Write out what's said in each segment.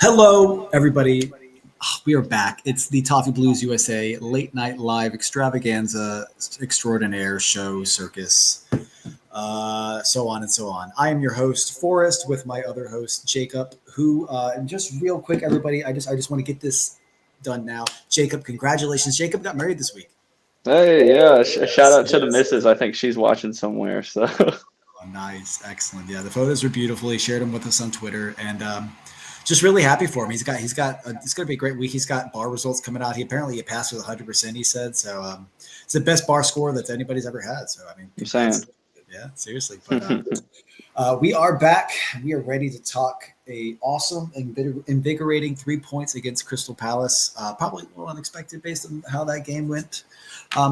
Hello, everybody. We are back. It's the Toffee Blues USA late night live extravaganza extraordinaire show circus, so on and so on. I am your host, Forrest, with my other host, Jacob, who, and just real quick, everybody, I just want to get this done now. Jacob, congratulations. Jacob got married this week. Hey, yeah, shout Yes, out to the yes. missus. I think she's watching somewhere. So, Oh, nice. Excellent. Yeah, the photos are beautiful. He shared them with us on Twitter, and just really happy for him. It's going to be a great week. He's got bar results coming out. He passed with 100%. He said so. It's the best bar score that anybody's ever had. So I mean, I'm saying. congrats. Yeah, seriously. But we are back. We are ready to talk a awesome, invigorating 3 points against Crystal Palace. Probably a little unexpected based on how that game went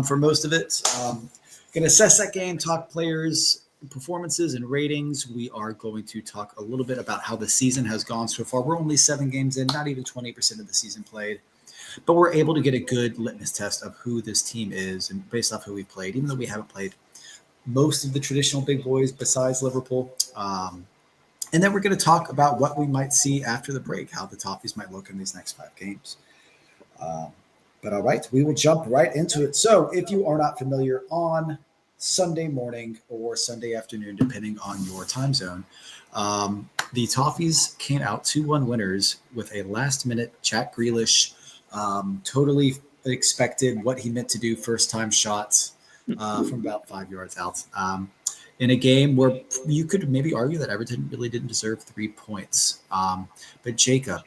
for most of it. Going to assess that game, talk players, performances, and ratings. We are going to talk a little bit about how the season has gone so far. We're only 7 games in, not even 20% of the season played, but we're able to get a good litmus test of who this team is and based off who we've played, even though we haven't played most of the traditional big boys besides Liverpool. And then we're going to talk about what we might see after the break, how the Toffees might look in these next 5 games. Um, but all right, we will jump right into it. So if you are not familiar, on Sunday morning or Sunday afternoon, depending on your time zone, the Toffees came out 2-1 winners with a last-minute Jack Grealish, totally expected what he meant to do first-time shots from about 5 yards out. In a game where you could maybe argue that Everton really didn't deserve 3 points. But Jacob,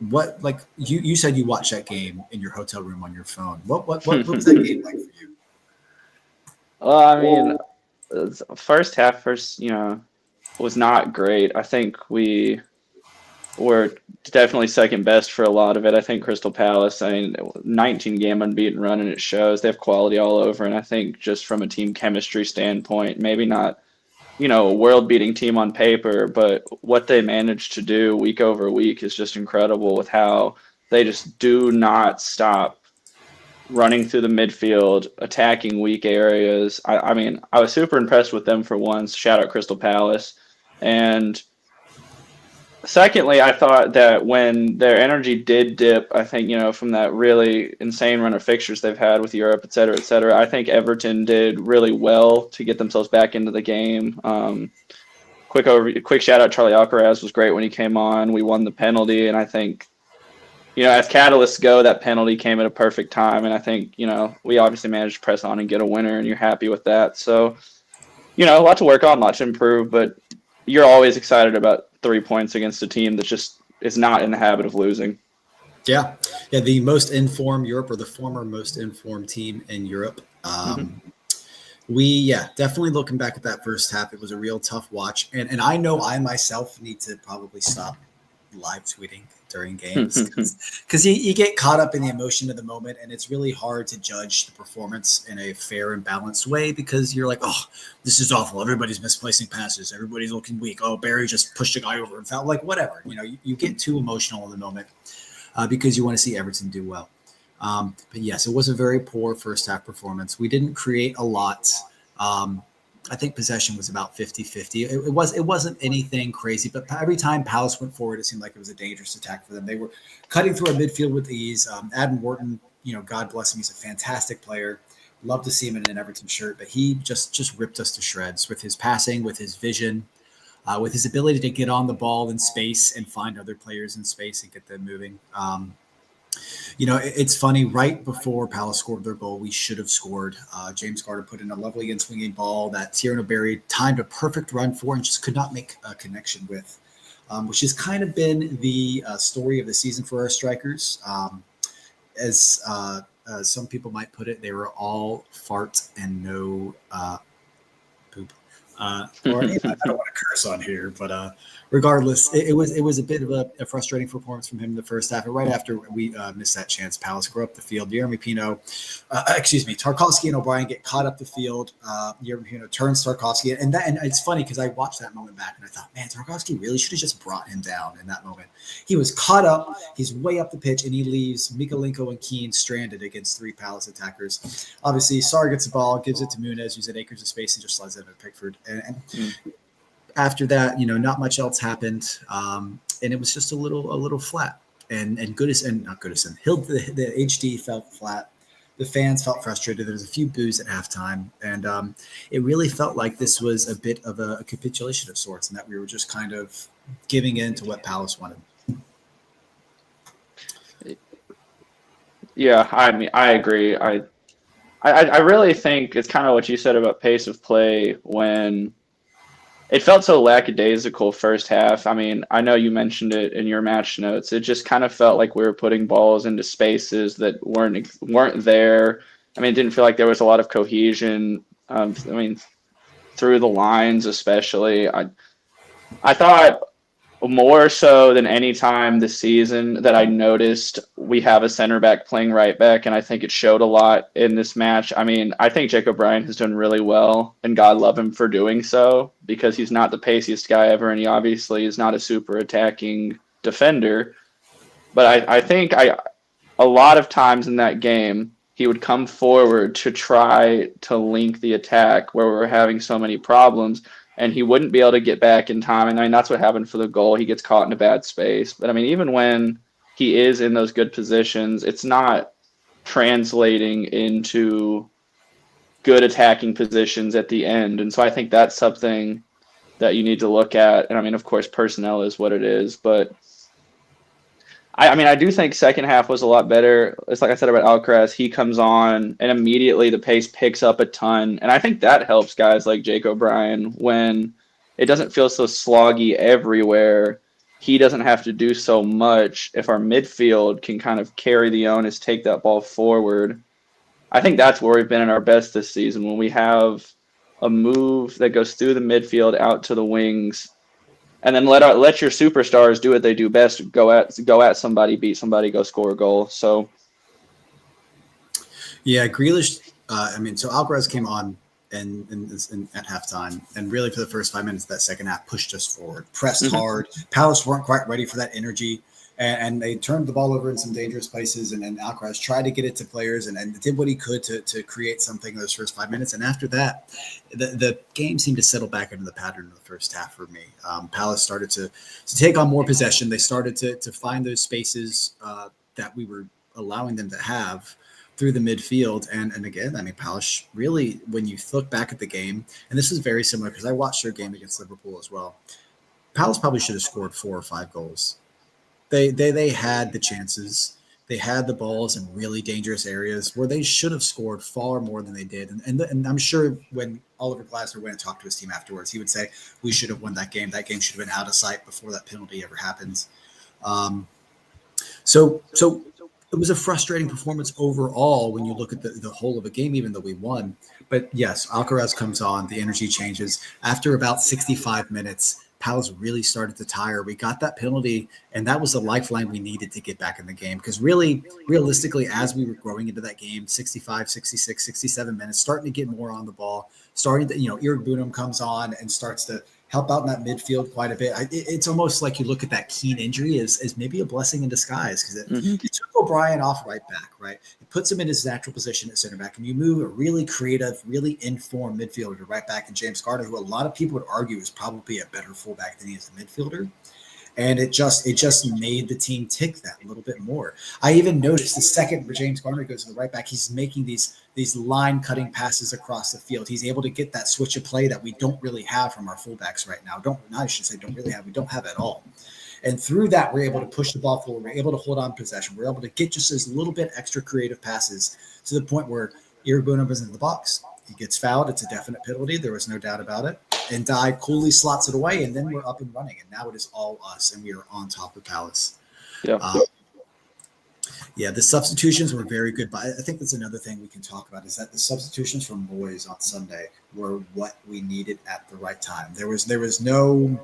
what like you said you watched that game in your hotel room on your phone. What was that game like for you? Well, I mean, first half, was not great. I think we were definitely second best for a lot of it. I think Crystal Palace, 19 game unbeaten run, and it shows they have quality all over. And I think just from a team chemistry standpoint, maybe not a world beating team on paper, but what they managed to do week over week is just incredible with how they just do not stop running through the midfield, attacking weak areas. I mean, I was super impressed with them for once. Shout out Crystal Palace. And secondly, I thought that when their energy did dip, I think, from that really insane run of fixtures they've had with Europe, et cetera, I think Everton did really well to get themselves back into the game. Quick shout out, Charlie Alcaraz was great when he came on. We won the penalty, and I think, as catalysts go, that penalty came at a perfect time, and I think, we obviously managed to press on and get a winner, and you're happy with that. So, a lot to work on, a lot to improve, but you're always excited about 3 points against a team that just is not in the habit of losing. Yeah, the most informed Europe, or the former most informed team in Europe. Definitely looking back at that first half, it was a real tough watch. And I know I myself need to probably stop live tweeting during games because you get caught up in the emotion of the moment, and it's really hard to judge the performance in a fair and balanced way because you're like, oh, this is awful. Everybody's misplacing passes. Everybody's looking weak. Oh, Barry just pushed a guy over and foul. Like, whatever. You get too emotional in the moment because you want to see Everton do well. But yes, it was a very poor first half performance. We didn't create a lot. I think possession was about 50-50. It wasn't anything crazy, but every time Palace went forward, it seemed like it was a dangerous attack for them. They were cutting through our midfield with ease. Adam Wharton, God bless him, he's a fantastic player. Love to see him in an Everton shirt, but he just ripped us to shreds with his passing, with his vision, with his ability to get on the ball in space and find other players in space and get them moving. It's funny. Right before Palace scored their goal, we should have scored. James Garner put in a lovely in-swinging ball that Tierno Berry timed a perfect run for and just could not make a connection with, which has kind of been the story of the season for our strikers. As some people might put it, they were all fart and no poop. Or I don't want to curse on here, but regardless, it was a bit of a frustrating performance from him in the first half. And right after we missed that chance, Palace go up the field. Tarkowski and O'Brien get caught up the field. Jeremy Pino turns Tarkowski, and it's funny because I watched that moment back and I thought, man, Tarkowski really should have just brought him down in that moment. He was caught up, he's way up the pitch, and he leaves Mikalenko and Keane stranded against 3 Palace attackers. Obviously, Sarr gets the ball, gives it to Muniz, who's at acres of space, and just slides it to Pickford. And after that, not much else happened, and it was just a little flat. And Goodison, not Goodison, Hill, the HD felt flat. The fans felt frustrated. There was a few boos at halftime, and it really felt like this was a bit of a capitulation of sorts, and that we were just kind of giving in to what Palace wanted. Yeah, I mean, I agree. I really think it's kind of what you said about pace of play when it felt so lackadaisical first half. I mean, I know you mentioned it in your match notes. It just kind of felt like we were putting balls into spaces that weren't there. I mean, it didn't feel like there was a lot of cohesion. I mean, through the lines, especially. I thought more so than any time this season that I noticed we have a center back playing right back, and I think it showed a lot in this match. I mean, I think Jake O'Brien has done really well, and God love him for doing so, because he's not the paciest guy ever, and he obviously is not a super attacking defender. But I think a lot of times in that game, he would come forward to try to link the attack where we were having so many problems, and he wouldn't be able to get back in time. And I mean, that's what happened for the goal. He gets caught in a bad space. But I mean, even when he is in those good positions, it's not translating into good attacking positions at the end. And so I think that's something that you need to look at. And I mean, of course, personnel is what it is, but I mean, I do think second half was a lot better. It's like I said about Alcaraz. He comes on, and immediately the pace picks up a ton. And I think that helps guys like Jake O'Brien when it doesn't feel so sloggy everywhere. He doesn't have to do so much if our midfield can kind of carry the onus, take that ball forward. I think that's where we've been at our best this season, when we have a move that goes through the midfield out to the wings, and then let your superstars do what they do best. Go at somebody, beat somebody, go score a goal. So, yeah, Grealish. So Alcaraz came on and at halftime, and really for the first 5 minutes of that second half, pushed us forward, pressed hard. Palace weren't quite ready for that energy, and they turned the ball over in some dangerous places. And Alcaraz tried to get it to players and did what he could to create something in those first 5 minutes. And after that, the game seemed to settle back into the pattern of the first half for me. Palace started to take on more possession. They started to find those spaces that we were allowing them to have through the midfield. And again, I mean, Palace really, when you look back at the game, and this is very similar because I watched their game against Liverpool as well, Palace probably should have scored 4 or 5 goals. They had the chances. They had the balls in really dangerous areas where they should have scored far more than they did. And I'm sure when Oliver Glasner went and talked to his team afterwards, he would say, we should have won that game. That game should have been out of sight before that penalty ever happens. So it was a frustrating performance overall when you look at the whole of a game, even though we won. But yes, Alcaraz comes on, the energy changes. After about 65 minutes, Palace really started to tire. We got that penalty, and that was the lifeline we needed to get back in the game. Because really, realistically, as we were growing into that game, 65, 66, 67 minutes, starting to get more on the ball, starting to, Eric Bunham comes on and starts to help out in that midfield quite a bit. It's almost like you look at that Keane injury as maybe a blessing in disguise, because it took O'Brien off right back, right? It puts him in his natural position at center back, and you move a really creative, really informed midfielder to right back in James Garner, who a lot of people would argue is probably a better fullback than he is a midfielder. And it just made the team tick that a little bit more. I even noticed the second where James Garner goes to the right back, he's making these line cutting passes across the field. He's able to get that switch of play that we don't really have from our fullbacks right now. We don't have at all. And through that, we're able to push the ball forward. We're able to hold on possession. We're able to get just those little bit extra creative passes to the point where Eric Bunham is in the box. He gets fouled. It's a definite penalty. There was no doubt about it. And Dye coolly slots it away, and then we're up and running. And now it is all us, and we are on top of Palace. Yeah. The substitutions were very good. But I think that's another thing we can talk about, is that the substitutions from boys on Sunday were what we needed at the right time. There was no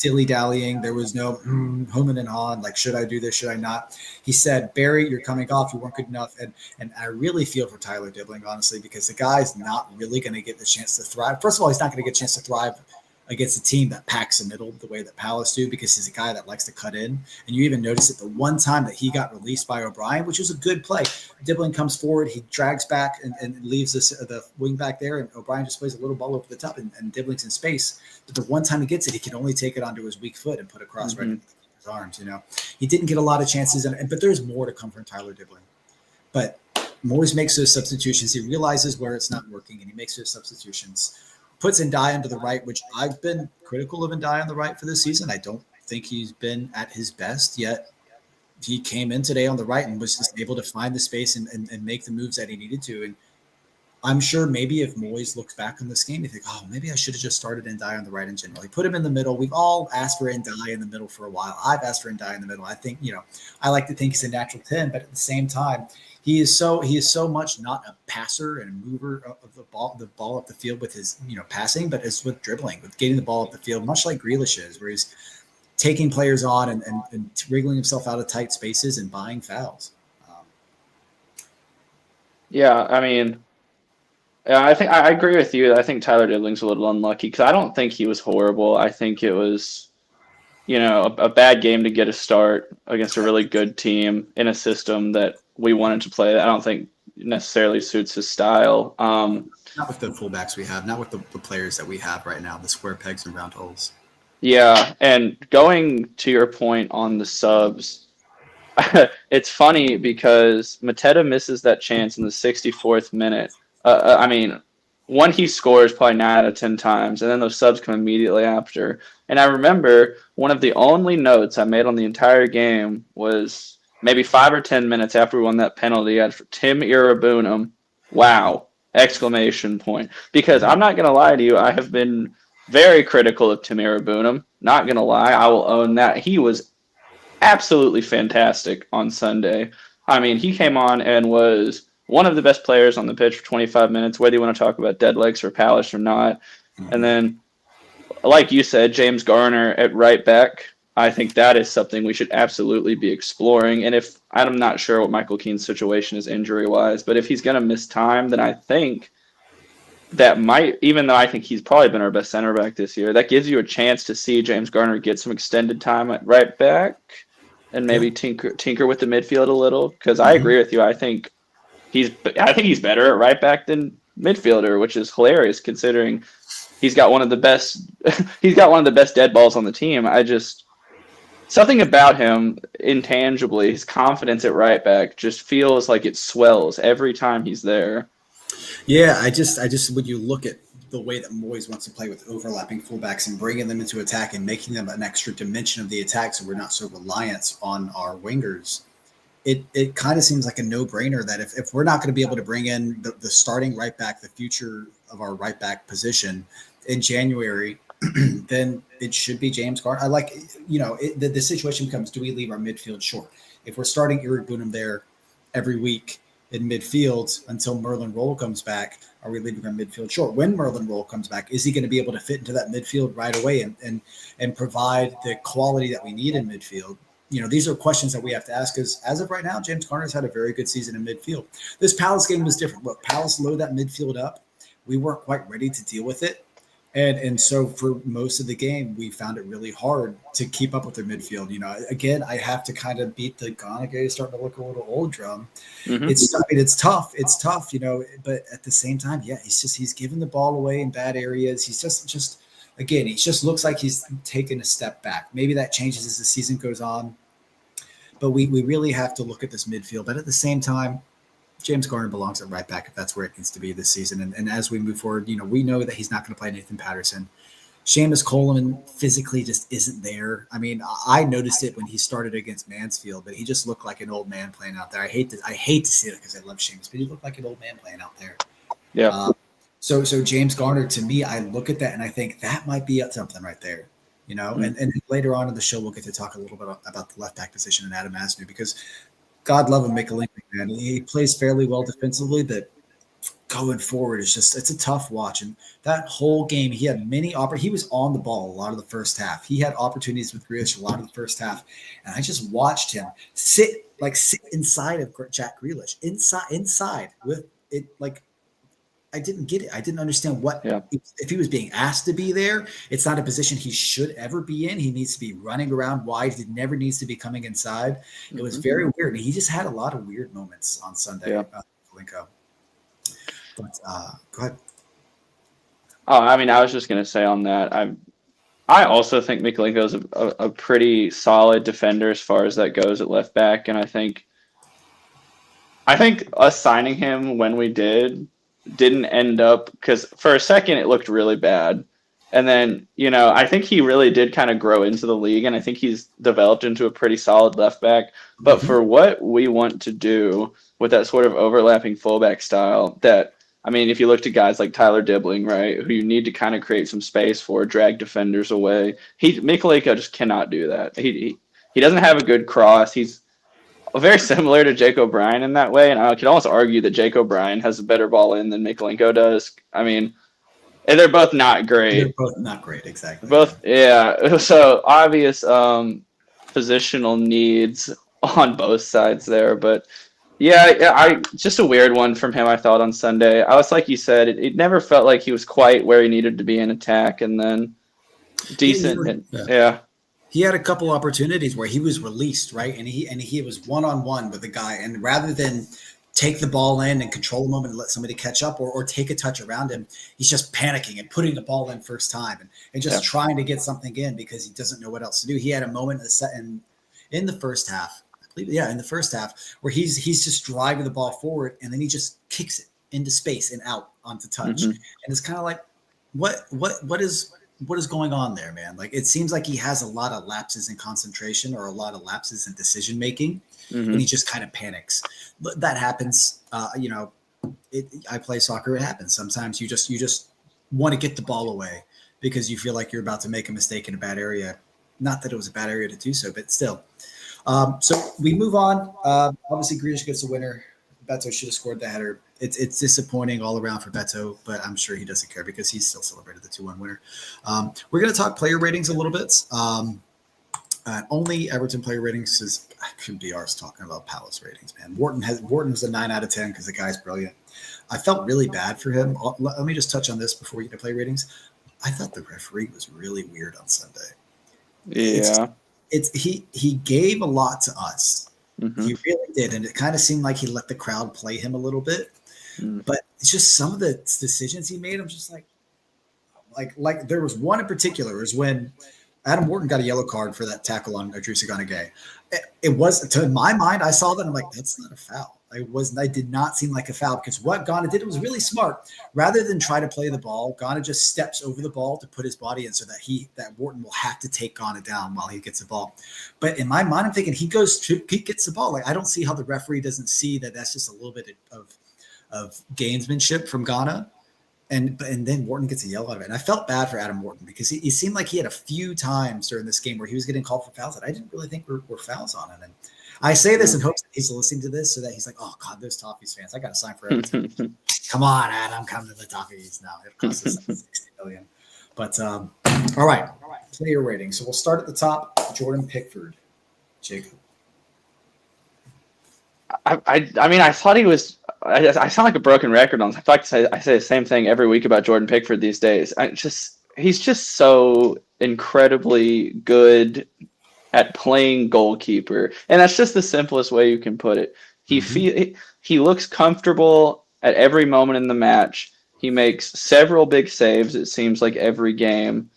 dilly-dallying. There was no humming and hawing, like, should I do this, should I not? He said, Barry, you're coming off. You weren't good enough. And I really feel for Tyler Dibbling, honestly, because the guy's not really going to get the chance to thrive. First of all, he's not going to get a chance to thrive against a team that packs the middle the way that Palace do, because he's a guy that likes to cut in. And you even notice it the one time that he got released by O'Brien, which was a good play. Dibbling comes forward, he drags back and leaves the wing back there, and O'Brien just plays a little ball over the top, and Dibbling's in space. But the one time he gets it, he can only take it onto his weak foot and put it across right into his arms. He didn't get a lot of chances, but there's more to come from Tyler Dibbling. But Moyes makes those substitutions. He realizes where it's not working, and he makes those substitutions. Puts Ndiaye to the right, which I've been critical of Ndiaye on the right for this season. I don't think he's been at his best yet. He came in today on the right and was just able to find the space and make the moves that he needed to. And I'm sure maybe if Moyes looks back on this game, you think, oh, maybe I should have just started Ndiaye on the right in general. He put him in the middle. We've all asked for Ndiaye in the middle for a while. I've asked for Ndiaye in the middle. I think, I like to think he's a natural 10, but at the same time, he is so much not a passer and a mover of the ball up the field with his, passing, but it's with dribbling, with getting the ball up the field, much like Grealish is, where he's taking players on and wriggling himself out of tight spaces and buying fouls. Yeah, I mean, I think I agree with you. I think Tyler Dibbling's a little unlucky because I don't think he was horrible. I think it was, a bad game to get a start against a really good team in a system that we wanted to play. I don't think necessarily suits his style. Not with the fullbacks we have, not with the players that we have right now, the square pegs and round holes. Yeah, and going to your point on the subs, it's funny because Mateta misses that chance in the 64th minute. One he scores probably 9 out of 10 times, and then those subs come immediately after. And I remember one of the only notes I made on the entire game was maybe 5 or 10 minutes after we won that penalty. I had for Tim Irabunum. Wow! Exclamation point. Because I'm not going to lie to you, I have been very critical of Tim Irabunum. Not going to lie, I will own that. He was absolutely fantastic on Sunday. I mean, he came on and was one of the best players on the pitch for 25 minutes, whether you want to talk about dead legs for Palace or not. And then, like you said, James Garner at right back, I think that is something we should absolutely be exploring. And I'm not sure what Michael Keane's situation is injury-wise, but if he's going to miss time, then I think that might, even though I think he's probably been our best center back this year, that gives you a chance to see James Garner get some extended time at right back and maybe tinker with the midfield a little. Because I agree with you. I think he's better at right back than midfielder, which is hilarious considering he's got one of the best dead balls on the team. Something about him intangibly, his confidence at right back just feels like it swells every time he's there. Yeah, I just when you look at the way that Moyes wants to play with overlapping fullbacks and bringing them into attack and making them an extra dimension of the attack, so we're not so reliant on our wingers. It kind of seems like a no-brainer that if we're not going to be able to bring in the starting right back, the future of our right back position in January, then it should be James Garner. I like, the situation becomes, do we leave our midfield short? If we're starting Irabunum there every week in midfield until Merlin Roll comes back, are we leaving our midfield short? When Merlin Roll comes back, is he going to be able to fit into that midfield right away and provide the quality that we need in midfield? These are questions that we have to ask because as of right now, James Garner's had a very good season in midfield. This Palace game was different. Look, Palace loaded that midfield up. We weren't quite ready to deal with it. And so for most of the game, we found it really hard to keep up with their midfield. Again, I have to kind of beat the Gonagay starting to look a little old drum. Mm-hmm. It's tough. It's tough, but at the same time, yeah, he's giving the ball away in bad areas. He's just again, he just looks like he's taken a step back. Maybe that changes as the season goes on. But we really have to look at this midfield. But at the same time, James Garner belongs at right back if that's where it needs to be this season. And as we move forward, we know that he's not going to play Nathan Patterson. Seamus Coleman physically just isn't there. I mean, I noticed it when he started against Mansfield, but he just looked like an old man playing out there. I hate to see it because I love Seamus, but he looked like an old man playing out there. Yeah. So James Garner, to me, I look at that and I think that might be something right there. And later on in the show, we'll get to talk a little bit about the left back position and Adam Asnew because God love him, Mikalinko, man. He plays fairly well defensively, but going forward, it's a tough watch. And that whole game, he had he was on the ball a lot of the first half. He had opportunities with Grealish a lot of the first half. And I just watched him sit inside of Jack Grealish, inside with it, like I didn't get it. I didn't understand Yeah. if he was being asked to be there. It's not a position he should ever be in. He needs to be running around wide. He never needs to be coming inside. It was very weird. He just had a lot of weird moments on Sunday. Yeah. Linko. But go ahead. Oh, I mean, I was just gonna say on that. I also think Mikalenko is a pretty solid defender as far as that goes at left back, and I think us signing him when we didn't end up because for a second it looked really bad. And then, I think he really did kind of grow into the league, and I think he's developed into a pretty solid left back. But for what we want to do with that sort of overlapping fullback style, if you looked at guys like Tyler Dibbling, right, who you need to kind of create some space for, drag defenders away, Mikalenko just cannot do that. He doesn't have a good cross. He's very similar to Jake O'Brien in that way, and I could almost argue that Jake O'Brien has a better ball in than Mikalenko does. I mean, and they're both not great. They're both not great, exactly. Yeah. So obvious positional needs on both sides there, but I just a weird one from him. I thought on Sunday, I was like you said, it never felt like he was quite where he needed to be in attack, and then decent. Yeah. He had a couple opportunities where he was released, right? And he was one-on-one with the guy. And rather than take the ball in and control the moment and let somebody catch up or take a touch around him, he's just panicking and putting the ball in first time and just trying to get something in because he doesn't know what else to do. He had a moment in the first half, I believe, in the first half, where he's just driving the ball forward and then he just kicks it into space and out onto touch. And it's kind of like, what is going on there, man? Like, it seems like he has a lot of lapses in concentration or a lot of lapses in decision making, and he just kind of panics. But that happens. I play soccer. It happens. Sometimes you just want to get the ball away because you feel like you're about to make a mistake in a bad area. Not that it was a bad area to do so, but still. So we move on. Obviously, Grealish gets the winner. Beto should have scored the header. It's disappointing all around for Beto, but I'm sure he doesn't care because he's still celebrated the 2-1 winner. We're going to talk player ratings a little bit. Only Everton player ratings is I couldn't be ours talking about Palace ratings, man. Wharton was a 9 out of 10 because the guy's brilliant. I felt really bad for him. Let me just touch on this before we get to play ratings. I thought the referee was really weird on Sunday. Yeah, he gave a lot to us. He really did, and it kind of seemed like he let the crowd play him a little bit. But it's just some of the decisions he made. I'm just like there was one in particular is when Adam Wharton got a yellow card for that tackle on Idrissa Gana Gueye. It was, to my mind, I saw that and I'm like, that's not a foul. I did not seem like a foul because what Ghana did was really smart. Rather than try to play the ball, Ghana just steps over the ball to put his body in so that Wharton will have to take Ghana down while he gets the ball. But in my mind, I'm thinking he gets the ball. Like, I don't see how the referee doesn't see that that's just a little bit of gamesmanship from Ghana. And then Wharton gets a yell out of it. And I felt bad for Adam Wharton because he seemed like he had a few times during this game where he was getting called for fouls that I didn't really think were fouls on him. And I say this in hopes that he's listening to this so that he's like, oh, God, those Toffees fans. I got to sign for Everton. Come on, Adam, come to the Toffees now. It costs us $60 million. But, all right, player rating. So we'll start at the top, Jordan Pickford. Jacob. I thought he was. I sound like a broken record on. I feel like I say the same thing every week about Jordan Pickford these days. He's just so incredibly good at playing goalkeeper, and that's just the simplest way you can put it. He looks comfortable at every moment in the match. He makes several big saves. It seems like every game.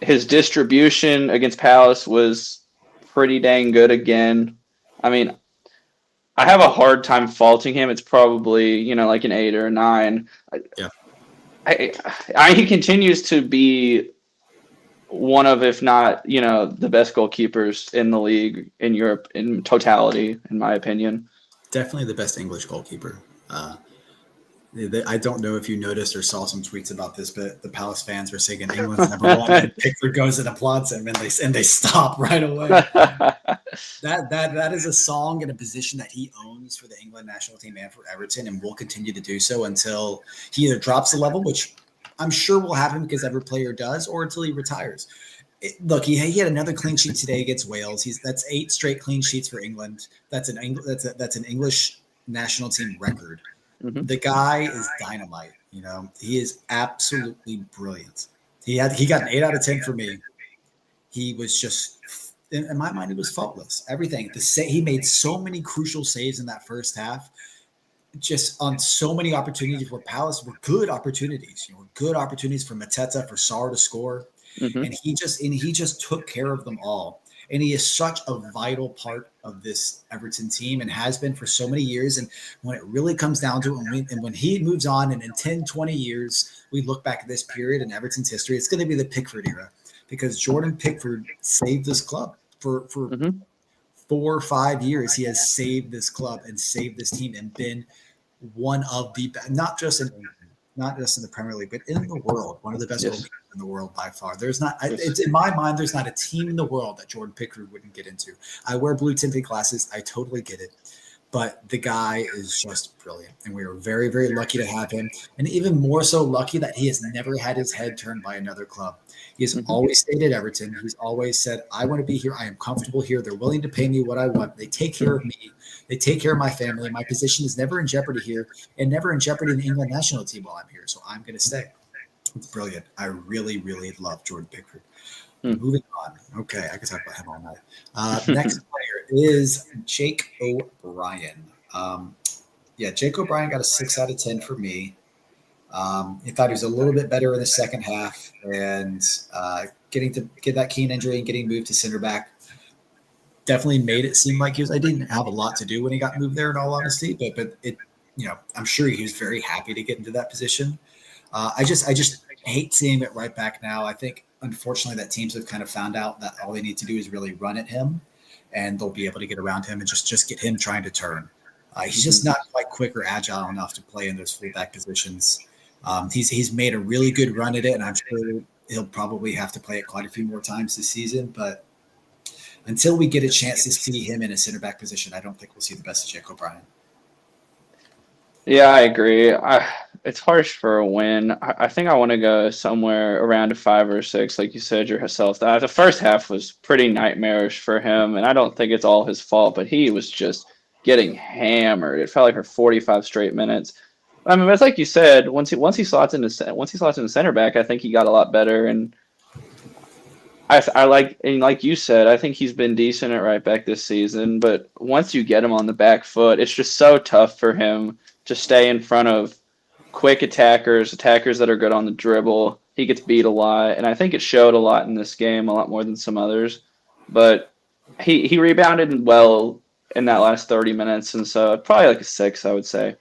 His distribution against Palace was pretty dang good again. I mean, I have a hard time faulting him. It's probably, like an 8 or a 9. Yeah. He continues to be one of, if not, the best goalkeepers in the league in Europe in totality, in my opinion. Definitely the best English goalkeeper. I don't know if you noticed or saw some tweets about this, but the Palace fans were singing England's number one, and Pickford goes and applauds him, and they stop right away. That is a song and a position that he owns for the England national team and for Everton, and will continue to do so until he either drops the level, which I'm sure will happen because every player does, or until he retires. Look, he had another clean sheet today against Wales. That's 8 straight clean sheets for England. That's an English national team record. The guy is dynamite. He is absolutely brilliant. He got an 8 out of 10 for me. He was just, in my mind, he was faultless. Everything. He made so many crucial saves in that first half, just on so many opportunities where Palace were good opportunities. Good opportunities for Mateta, for Sarr to score, and he just took care of them all. And he is such a vital part of this Everton team and has been for so many years. And when it really comes down to it, and when he moves on, and in 10, 20 years, we look back at this period in Everton's history, it's going to be the Pickford era, because Jordan Pickford saved this club for 4 or 5 years. He has saved this club and saved this team and been one of the best, not just in the Premier League, but in the world, one of the best goalkeepers in the world by far. There's not, it's in my mind, there's not a team in the world that Jordan Pickford wouldn't get into. I wear blue tinted glasses. I totally get it. But the guy is just brilliant. And we are very, very lucky to have him. And even more so lucky that he has never had his head turned by another club. He has always stayed at Everton. He's always said, I want to be here. I am comfortable here. They're willing to pay me what I want. They take care of me. They take care of my family. My position is never in jeopardy here, and never in jeopardy in the England national team while I'm here. So I'm going to stay. It's brilliant. I really, really love Jordan Pickford. Moving on. Okay, I could talk about him all night. Next player is Jake O'Brien. Jake O'Brien got a 6 out of 10 for me. He thought he was a little bit better in the second half, and getting to get that Keane injury and getting moved to center back definitely made it seem like I didn't have a lot to do when he got moved there, in all honesty, but it, I'm sure he was very happy to get into that position. I just hate seeing it right back now. I think, unfortunately, that teams have kind of found out that all they need to do is really run at him, and they'll be able to get around him and just get him trying to turn. He's just not quite quick or agile enough to play in those fullback positions. He's made a really good run at it, and I'm sure he'll probably have to play it quite a few more times this season. But until we get a chance to see him in a center back position, I don't think we'll see the best of Jake O'Brien. Yeah, I agree. It's harsh for a win. I think I want to go somewhere around a 5 or 6, like you said yourself. The first half was pretty nightmarish for him, and I don't think it's all his fault, but he was just getting hammered. It felt like for 45 straight minutes. I mean, it's like you said. Once he slots into center back, I think he got a lot better. And I like you said, I think he's been decent at right back this season. But once you get him on the back foot, it's just so tough for him to stay in front of quick attackers that are good on the dribble. He gets beat a lot, and I think it showed a lot in this game, a lot more than some others. But he rebounded well in that last 30 minutes, and so probably like a 6, I would say.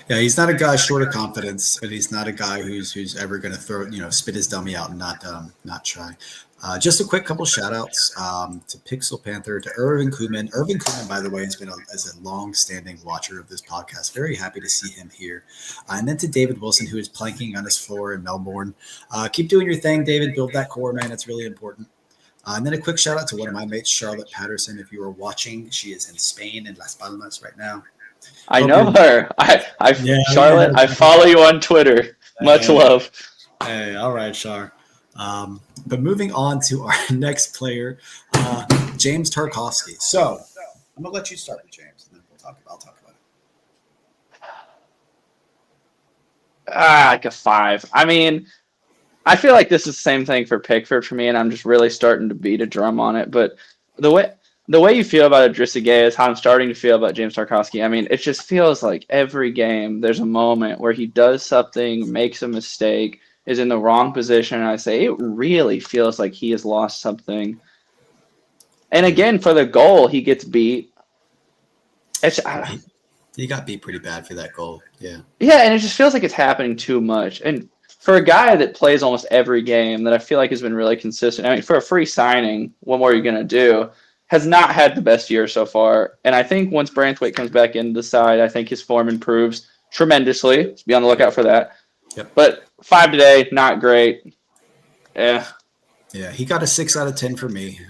Yeah, he's not a guy short of confidence, and he's not a guy who's ever going to spit his dummy out and not try. Just a quick couple shout outs to Pixel Panther, to Irvin Koeman. Irvin Koeman, by the way, has been as a long-standing watcher of this podcast. Very happy to see him here. And then to David Wilson, who is planking on his floor in Melbourne. Keep doing your thing, David. Build that core, man. It's really important. And then a quick shout out to one of my mates, Charlotte Patterson. If you are watching, she is in Spain, in Las Palmas right now. I know her. Charlotte, I follow you on Twitter. Much love. Hey, all right, Char. But moving on to our next player, James Tarkowski. So I'm gonna let you start with James, and then I'll talk about it. Like a 5. I mean, I feel like this is the same thing for Pickford for me, and I'm just really starting to beat a drum on it. But the way you feel about Idrissa Gueye is how I'm starting to feel about James Tarkowski. I mean, it just feels like every game there's a moment where he does something, makes a mistake, is in the wrong position, and I say it really feels like he has lost something. And again, for the goal, he gets beat. He got beat pretty bad for that goal. Yeah. Yeah, and it just feels like it's happening too much. And for a guy that plays almost every game, that I feel like has been really consistent. I mean, for a free signing, what more are you going to do? Has not had the best year so far. And I think once Branthwaite comes back into the side, I think his form improves tremendously. Let's be on the lookout for that. Yep. But 5 today, not great. Yeah, he got a 6 out of 10 for me.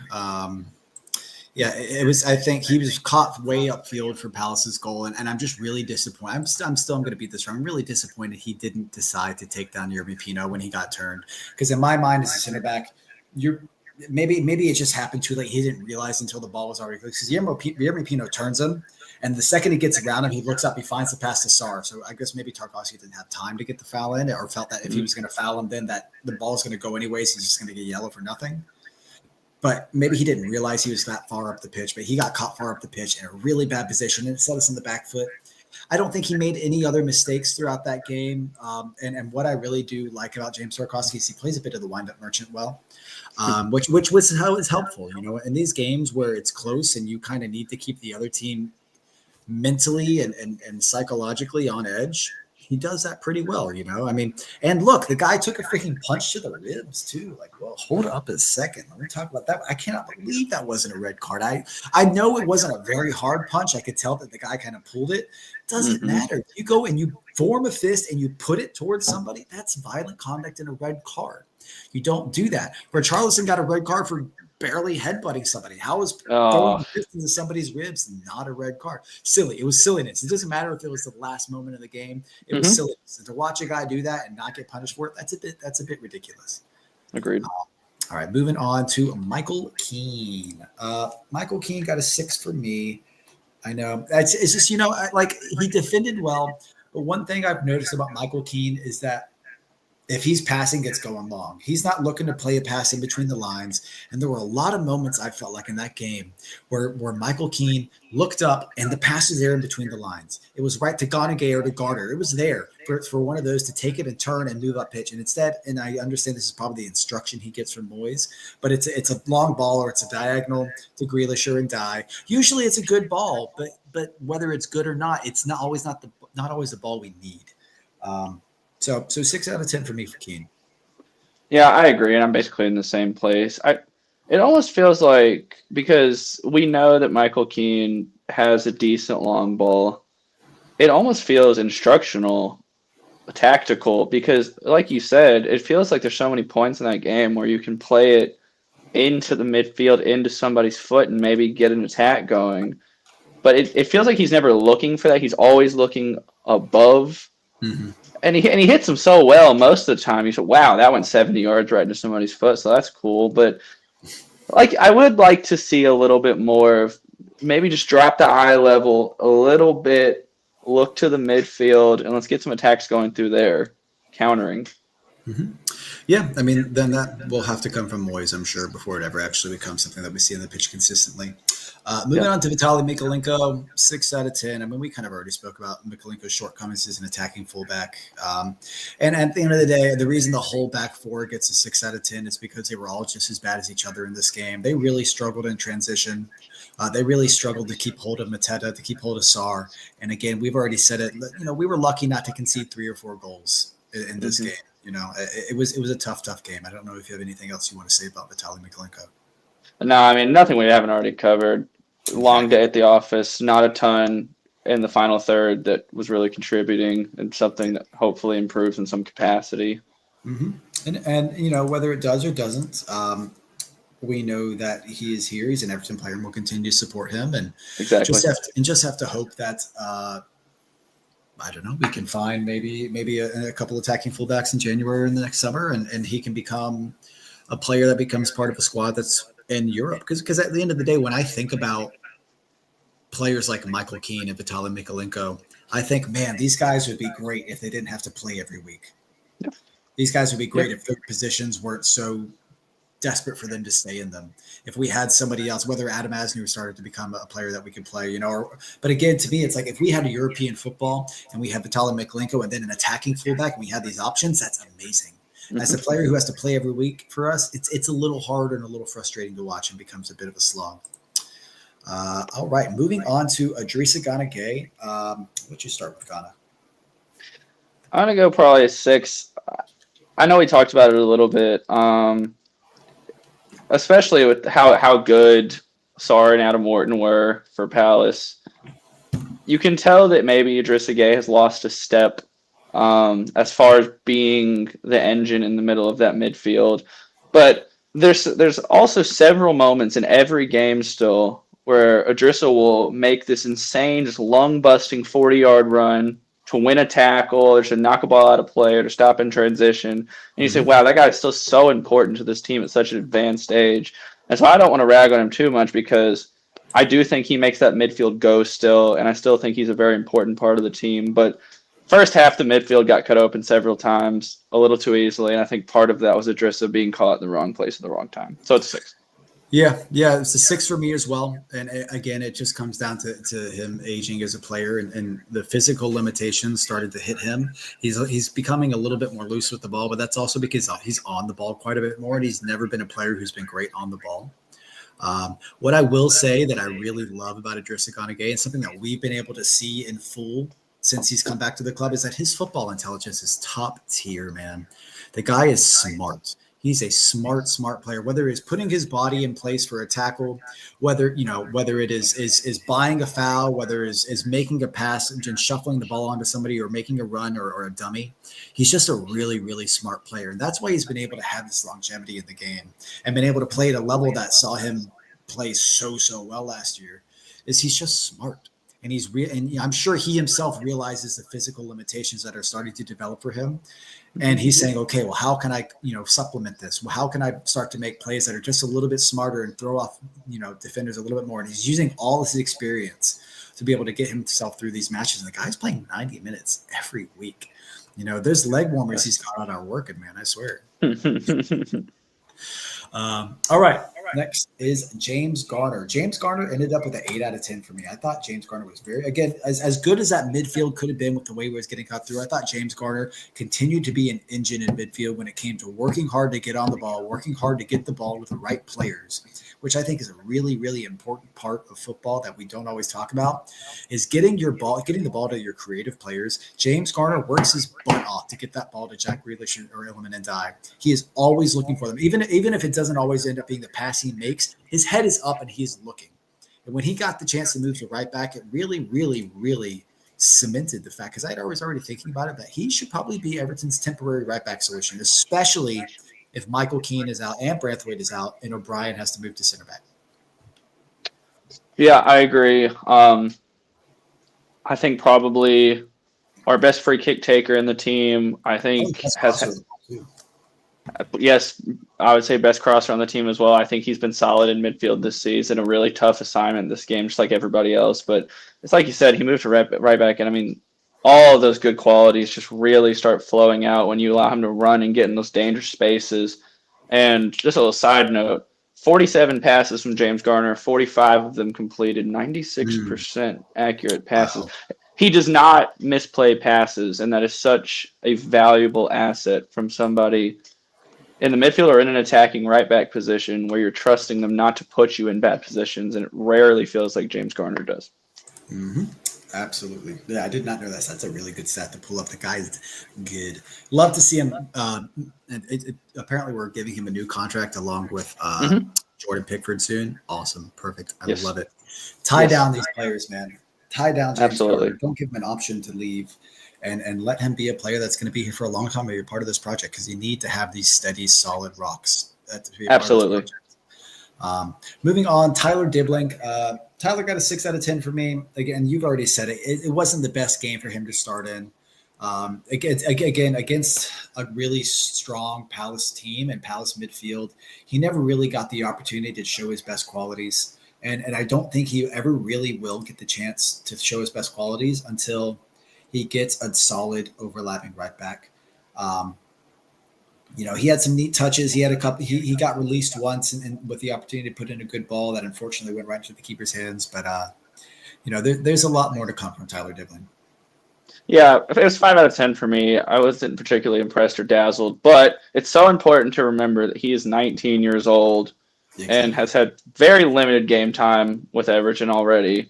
It was. I think he was caught way upfield for Palace's goal, and I'm just really disappointed. I'm going to beat this wrong. I'm really disappointed he didn't decide to take down Yerby Pino when he got turned. Because in my mind, as a center back, maybe it just happened too late. He didn't realize until the ball was already because Guillermo Pino turns him, and the second he gets around him, he looks up, he finds the pass to Sarr. So I guess maybe Tarkowski didn't have time to get the foul in, or felt that if he was going to foul him, then that the ball is going to go anyways. He's just going to get yellow for nothing. But maybe he didn't realize he was that far up the pitch, but he got caught far up the pitch in a really bad position, and it set us on the back foot. I don't think he made any other mistakes throughout that game. And what I really do like about James Tarkowski is he plays a bit of the wind-up merchant well, which was how is helpful. In these games where it's close and you kind of need to keep the other team mentally and psychologically on edge. He does that pretty well, I mean, and look, the guy took a freaking punch to the ribs too. Like, well, hold up a second. Let me talk about that. I cannot believe that wasn't a red card. I know it wasn't a very hard punch. I could tell that the guy kind of pulled it. Doesn't matter. You go and you form a fist and you put it towards somebody. That's violent conduct and a red card. You don't do that. Richarlison got a red card for barely headbutting somebody. How is throwing a fist into somebody's ribs not a red card? Silly. It was silliness. It doesn't matter if it was the last moment of the game. It was silliness. And to watch a guy do that and not get punished for it, that's a bit ridiculous. Agreed. All right, moving on to Michael Keane. Michael Keane got a 6 for me. I know. It's just, he defended well. But one thing I've noticed about Michael Keane is that if he's passing, it's going long. He's not looking to play a pass in between the lines. And there were a lot of moments I felt like in that game where Michael Keane looked up and the pass was there in between the lines. It was right to Gonagay or to Garter. It was there for one of those to take it and turn and move up pitch. And instead, and I understand this is probably the instruction he gets from Moyes, but it's a long ball or it's a diagonal to Grealish or Ndiaye. Usually it's a good ball, but whether it's good or not, it's not always the ball we need. So 6 out of 10 for me for Keane. Yeah, I agree, and I'm basically in the same place. It almost feels like, because we know that Michael Keane has a decent long ball, it almost feels instructional, tactical, because like you said, it feels like there's so many points in that game where you can play it into the midfield, into somebody's foot, and maybe get an attack going. But it feels like he's never looking for that. He's always looking above. Mm-hmm. And he hits them so well most of the time. You said, wow, that went 70 yards right into somebody's foot, so that's cool. But I would like to see a little bit more of maybe just drop the eye level a little bit, look to the midfield, and let's get some attacks going through there, countering. Mm-hmm. Yeah, I mean, then that will have to come from Moyes, I'm sure, before it ever actually becomes something that we see on the pitch consistently. Moving on to Vitaly Mykolenko, 6 out of 10. I mean, we kind of already spoke about Mykolenko's shortcomings as an attacking fullback. And at the end of the day, the reason the whole back four gets a 6 out of 10 is because they were all just as bad as each other in this game. They really struggled in transition. They really struggled to keep hold of Mateta, to keep hold of Sarr. And again, we've already said it. We were lucky not to concede 3 or 4 goals in this game. It was a tough game. I don't know if you have anything else you want to say about Vitaly Mykolenko. No, I mean, nothing we haven't already covered. Long day at the office, not a ton in the final third that was really contributing, and something that hopefully improves in some capacity. Mm-hmm. And whether it does or doesn't, we know that he is here. He's an Everton player, and we'll continue to support him. And exactly, just have to hope that I don't know, we can find maybe a couple attacking fullbacks in January or in the next summer, and he can become a player that becomes part of a squad that's in Europe. Because at the end of the day, when I think about players like Michael Keane and Vitaly Mykolenko, I think, man, these guys would be great if they didn't have to play every week. Yep. These guys would be great if their positions weren't so desperate for them to stay in them. If we had somebody else, whether Adam Asnew started to become a player that we could play, but again, to me, it's like if we had a European football and we had Vitaly Mykolenko and then an attacking fullback and we had these options, that's amazing. As a player who has to play every week for us, it's a little hard and a little frustrating to watch and becomes a bit of a slog. All right, moving on to Idrissa Gana Gueye. What'd you start with, Ghana? I'm going to go probably a 6. I know we talked about it a little bit, especially with how good Sarr and Adam Wharton were for Palace. You can tell that maybe Idrissa Gueye has lost a step as far as being the engine in the middle of that midfield. But there's also several moments in every game still where Idrissa will make this insane, just lung-busting 40-yard run to win a tackle or to knock a ball out of play or to stop in transition. And you say, Mhm. wow, that guy is still so important to this team at such an advanced age. And so I don't want to rag on him too much because I do think he makes that midfield go still, and I still think he's a very important part of the team. But first half, the midfield got cut open several times, a little too easily, and I think part of that was Idrissa being caught in the wrong place at the wrong time. So it's a 6. Yeah, it's a 6 for me as well. And again, it just comes down to him aging as a player, and the physical limitations started to hit him. He's becoming a little bit more loose with the ball, but that's also because he's on the ball quite a bit more, and he's never been a player who's been great on the ball. What I will say that I really love about Idrissa Gana Gueye, and something that we've been able to see in full since he's come back to the club, is that his football intelligence is top tier, man. The guy is smart. He's a smart player. Whether it's putting his body in place for a tackle, whether it is buying a foul, whether it is making a pass and shuffling the ball onto somebody, or making a run, or a dummy, he's just a really smart player, and that's why he's been able to have this longevity in the game and been able to play at a level that saw him play so well last year. Is he's just smart. And I'm sure he himself realizes the physical limitations that are starting to develop for him. And he's saying, okay, well, how can I, supplement this? Well, how can I start to make plays that are just a little bit smarter and throw off, defenders a little bit more? And he's using all of his experience to be able to get himself through these matches. And the guy's playing 90 minutes every week. Those leg warmers he's got on are working, man. I swear. All right. Next is James Garner. James Garner ended up with an 8 out of 10 for me. I thought James Garner was as good as that midfield could have been with the way he was getting cut through. I thought James Garner continued to be an engine in midfield when it came to working hard to get on the ball, working hard to get the ball with the right players, which I think is a really important part of football that we don't always talk about, is getting the ball to your creative players. James Garner works his butt off to get that ball to Jack Grealish or Iliman and Die. He is always looking for them. Even if it doesn't always end up being the pass he makes, his head is up and he's looking. And when he got the chance to move to right back, it really cemented the fact, because I'd already thinking about it, that he should probably be Everton's temporary right back solution, especially if Michael Keane is out and Braithwaite is out and O'Brien has to move to center back. Yeah, I agree. I think probably our best free kick taker in the team, I think, yes, I would say best crosser on the team as well. I think he's been solid in midfield this season. A really tough assignment this game, just like everybody else. But it's like you said, he moved to right back, and I mean, all of those good qualities just really start flowing out when you allow him to run and get in those dangerous spaces. And just a little side note, 47 passes from James Garner, 45 of them completed, 96% accurate passes. Wow. He does not misplay passes, and that is such a valuable asset from somebody in the midfield or in an attacking right back position where you're trusting them not to put you in bad positions, and it rarely feels like James Garner does. Mm-hmm. Absolutely. Yeah, I did not know that. That's a really good stat to pull up. The guy's good. Love to see him. Apparently, we're giving him a new contract along with Jordan Pickford soon. Awesome. Perfect. I love it. Tie down these players, man. Tie down James Garner. Don't give him an option to leave. And let him be a player that's going to be here for a long time, or you're part of this project, because you need to have these steady, solid rocks. To be Absolutely. Moving on, Tyler Dibling. Tyler got a 6 out of 10 for me. Again, you've already said it. It wasn't the best game for him to start in. Against a really strong Palace team and Palace midfield, he never really got the opportunity to show his best qualities. And I don't think he ever really will get the chance to show his best qualities until he gets a solid overlapping right back. He had some neat touches. He had a couple. He got released once and with the opportunity to put in a good ball that unfortunately went right into the keeper's hands. But there's a lot more to come from Tyler Dibling. Yeah, it was 5 out of 10 for me. I wasn't particularly impressed or dazzled, but it's so important to remember that he is 19 years old and has had very limited game time with Everton already.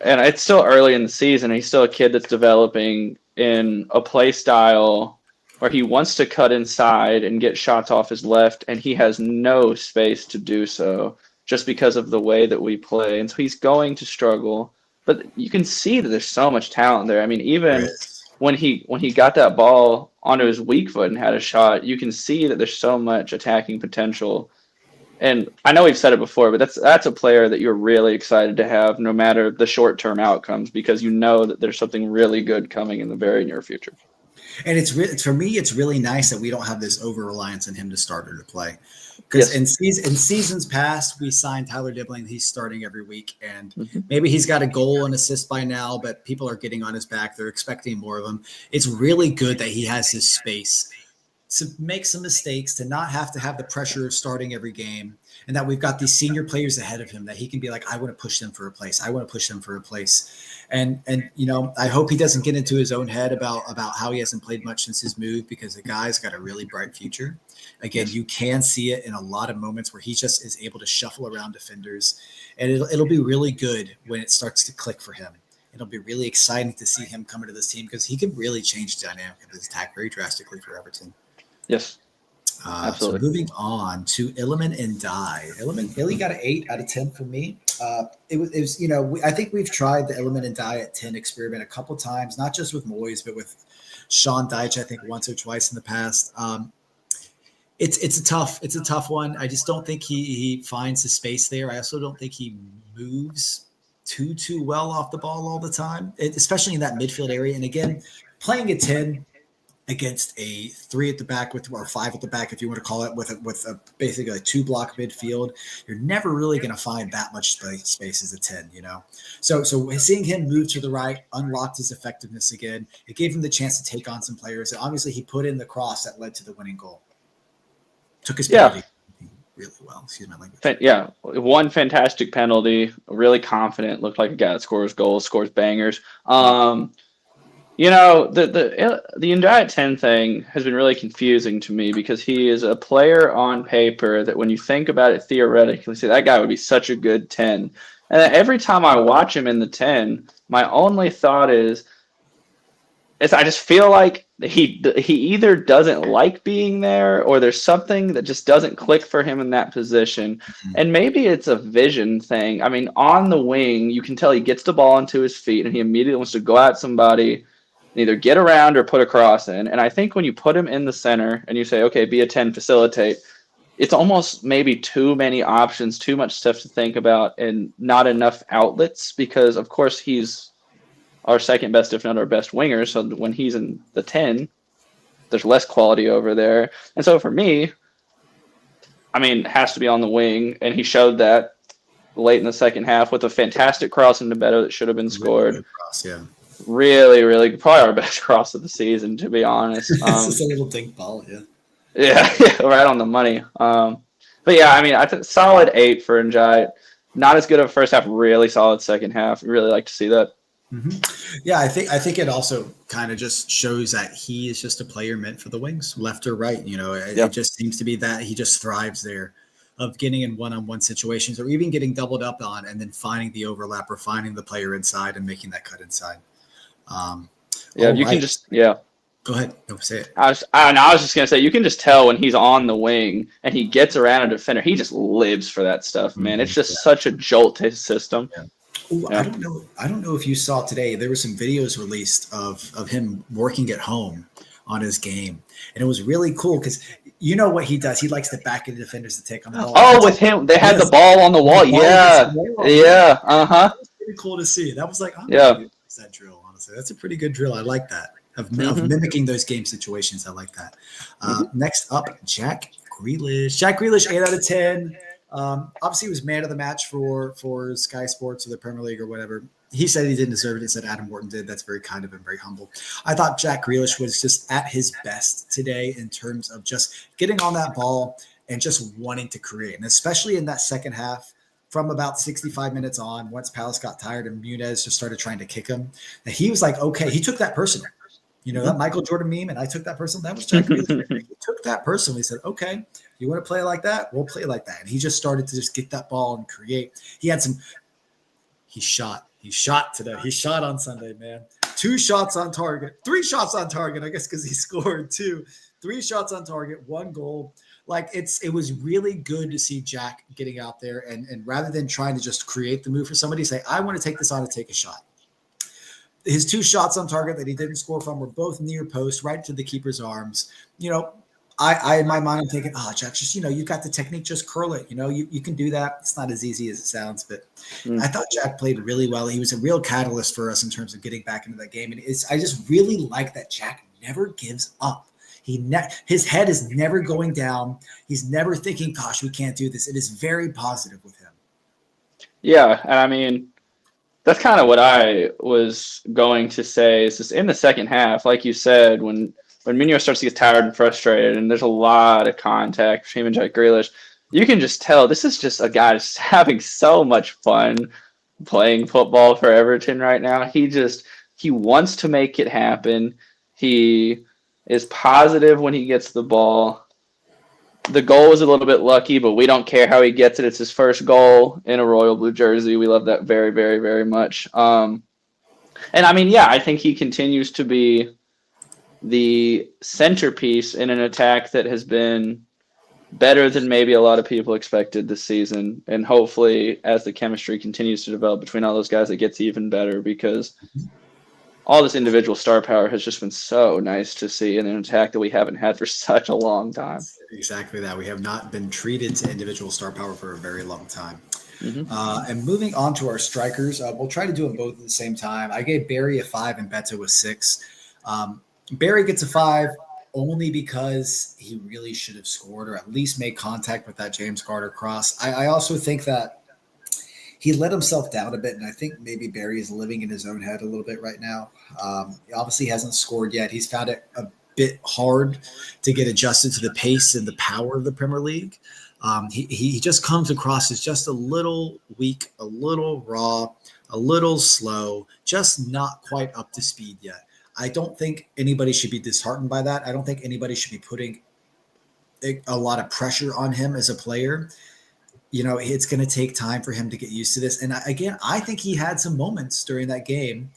And it's still early in the season. He's still a kid that's developing in a play style where he wants to cut inside and get shots off his left, and he has no space to do so just because of the way that we play. And so he's going to struggle. But you can see that there's so much talent there. I mean, even when he got that ball onto his weak foot and had a shot, you can see that there's so much attacking potential. And I know we've said it before, but that's a player that you're really excited to have, no matter the short-term outcomes, because you know that there's something really good coming in the very near future. And it's really, for me, it's really nice that we don't have this over reliance on him to start or to play. Because in seasons past, we signed Tyler Dibbling. He's starting every week, and maybe he's got a goal and assist by now, but people are getting on his back. They're expecting more of him. It's really good that he has his space to make some mistakes, to not have to have the pressure of starting every game, and that we've got these senior players ahead of him that he can be like, I want to push them for a place. I want to push them for a place. And you know, I hope he doesn't get into his own head about how he hasn't played much since his move, because the guy's got a really bright future. Again, you can see it in a lot of moments where he just is able to shuffle around defenders, and it'll be really good when it starts to click for him. It'll be really exciting to see him come into this team, because he can really change the dynamic of his attack very drastically for Everton. Yes. Absolutely. So moving on to Illiman and Dye. Illy got an 8 out of 10 for me. It was you know, I think we've tried the Illiman and Dye at 10 experiment a couple times, not just with Moyes, but with Sean Dyche, I think once or twice in the past. It's a tough one. I just don't think he finds the space there. I also don't think he moves too well off the ball all the time, especially in that midfield area. And again, playing a 10 against a 3 at the back or 5 at the back, if you want to call it, with a basically a 2-block midfield, you're never really going to find that much space as a 10, you know? So seeing him move to the right unlocked his effectiveness again. It gave him the chance to take on some players. And obviously he put in the cross that led to the winning goal. Took his penalty really well. Excuse my language. Yeah. One fantastic penalty, really confident, looked like a guy that scores goals, scores bangers. You know, the Ndiaye 10 thing has been really confusing to me, because he is a player on paper that when you think about it theoretically, say that guy would be such a good 10. And every time I watch him in the 10, my only thought is I just feel like he either doesn't like being there, or there's something that just doesn't click for him in that position. And maybe it's a vision thing. I mean, on the wing, you can tell he gets the ball into his feet and he immediately wants to go at somebody, either get around or put a cross in. And I think when you put him in the center and you say, okay, be a 10, facilitate, it's almost maybe too many options, too much stuff to think about, and not enough outlets, because, of course, he's our second best, if not our best winger. So when he's in the 10, there's less quality over there. And so for me, I mean, it has to be on the wing, and he showed that late in the second half with a fantastic cross into Beto that should have been scored. Really cross, yeah. Really, probably our best cross of the season, to be honest. It's just a little dink ball, yeah. Yeah, right on the money. But yeah, I mean, I think solid 8 for Ndiaye. Not as good of a first half, really solid second half. Really like to see that. Yeah, I think it also kind of just shows that he is just a player meant for the wings, left or right. You know, it just seems to be that he just thrives there, of getting in one-on-one situations, or even getting doubled up on and then finding the overlap or finding the player inside and making that cut inside. Can just go ahead. No, say it. I was just gonna say, you can just tell when he's on the wing and he gets around a defender, he just lives for that stuff, man. It's just such a jolt to his system. Ooh, I don't know if you saw today, there were some videos released of him working at home on his game, and it was really cool, because you know what he does. He likes to back into defenders to take on the ball. Oh, with him, they had the ball on the wall. Yeah. That's pretty cool to see. That was like, that drill, honestly. That's a pretty good drill. I like that. Of mimicking those game situations. I like that. Next up, Jack Grealish. Jack Grealish, 8 out of 10. Obviously, he was man of the match for Sky Sports or the Premier League or whatever. He said he didn't deserve it. He said Adam Wharton did. That's very kind of him, very humble. I thought Jack Grealish was just at his best today in terms of just getting on that ball and just wanting to create. And especially in that second half, from about 65 minutes on, once Palace got tired and Muniz just started trying to kick him, that he was like, okay, he took that personal. You know, that Michael Jordan meme, and I took that personal. That was Jack Grealish. He took that personally. He said, okay, you want to play like that? We'll play like that. And he just started to just get that ball and create. He shot today. He shot on Sunday, man. 2 shots on target. 3 shots on target, I guess, because he scored 2. 3 shots on target, 1 goal. Like, it was really good to see Jack getting out there and rather than trying to just create the move for somebody, say, I want to take this on and take a shot. His 2 shots on target that he didn't score from were both near post, right to the keeper's arms. You know, I in my mind, I'm thinking, oh, Jack, just, you got the technique, just curl it. You can do that. It's not as easy as it sounds, but Mm. I thought Jack played really well. He was a real catalyst for us in terms of getting back into that game. And I just really like that Jack never gives up. His head is never going down. He's never thinking, gosh, we can't do this. It is very positive with him. Yeah, and I mean, that's kind of what I was going to say. Is just in the second half, like you said, when Munoz starts to get tired and frustrated, and there's a lot of contact between him and Jack Grealish, you can just tell this is just a guy just having so much fun playing football for Everton right now. He wants to make it happen. He is positive when he gets the ball. The goal was a little bit lucky, but we don't care how he gets it. It's his first goal in a royal blue jersey. We love that very, very, very much. And I mean, yeah, I think he continues to be the centerpiece in an attack that has been better than maybe a lot of people expected this season. And hopefully, as the chemistry continues to develop between all those guys, it gets even better because all this individual star power has just been so nice to see in an attack that we haven't had for such a long time. Exactly that. We have not been treated to individual star power for a very long time. Mm-hmm. And moving on to our strikers, we'll try to do them both at the same time. I gave Barry a 5 and Beto a 6. Barry gets a 5 only because he really should have scored or at least made contact with that James Garner cross. I also think that he let himself down a bit, and I think maybe Barry is living in his own head a little bit right now. He obviously hasn't scored yet. He's found it a bit hard to get adjusted to the pace and the power of the Premier League. He just comes across as just a little weak, a little raw, a little slow, just not quite up to speed yet. I don't think anybody should be disheartened by that. I don't think anybody should be putting a lot of pressure on him as a player. It's going to take time for him to get used to this. And again, I think he had some moments during that game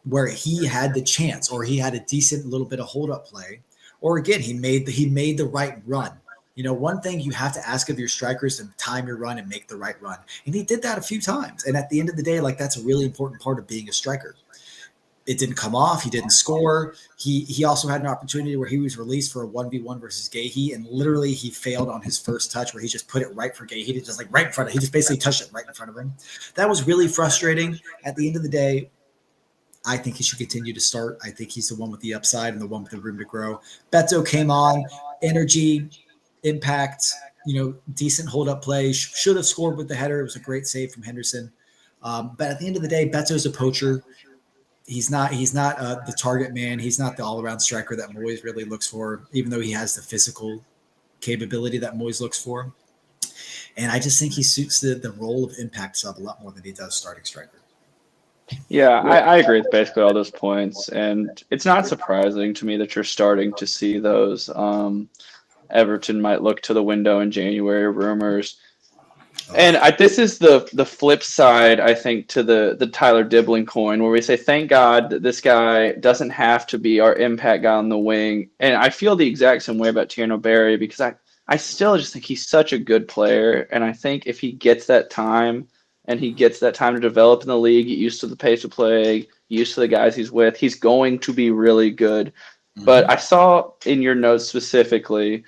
where he had the chance or he had a decent little bit of hold up play. Or again, he made the right run. One thing you have to ask of your strikers to time your run and make the right run. And he did that a few times. And at the end of the day, that's a really important part of being a striker. It didn't come off. He didn't score. He also had an opportunity where he was released for a 1v1 versus Gahey, and literally he failed on his first touch where he just put it right for Gahey. He just right in front of him. He just basically touched it right in front of him. That was really frustrating. At the end of the day, I think he should continue to start. I think he's the one with the upside and the one with the room to grow. Beto came on, energy, impact, decent hold-up play. Should have scored with the header. It was a great save from Henderson. But at the end of the day, Beto's a poacher. He's not the target man. He's not the all-around striker that Moyes really looks for, even though he has the physical capability that Moyes looks for. And I just think he suits the role of impact sub a lot more than he does starting striker. Yeah, I agree with basically all those points. And it's not surprising to me that you're starting to see those. Everton might look to the window in January rumors. And this is the flip side, I think, to the Tyler Dibbling coin, where we say, thank God that this guy doesn't have to be our impact guy on the wing. And I feel the exact same way about Tierno Barry because I still just think he's such a good player. And I think if he gets that time and he gets that time to develop in the league, get used to the pace of play, used to the guys he's with, he's going to be really good. Mm-hmm. But I saw in your notes specifically,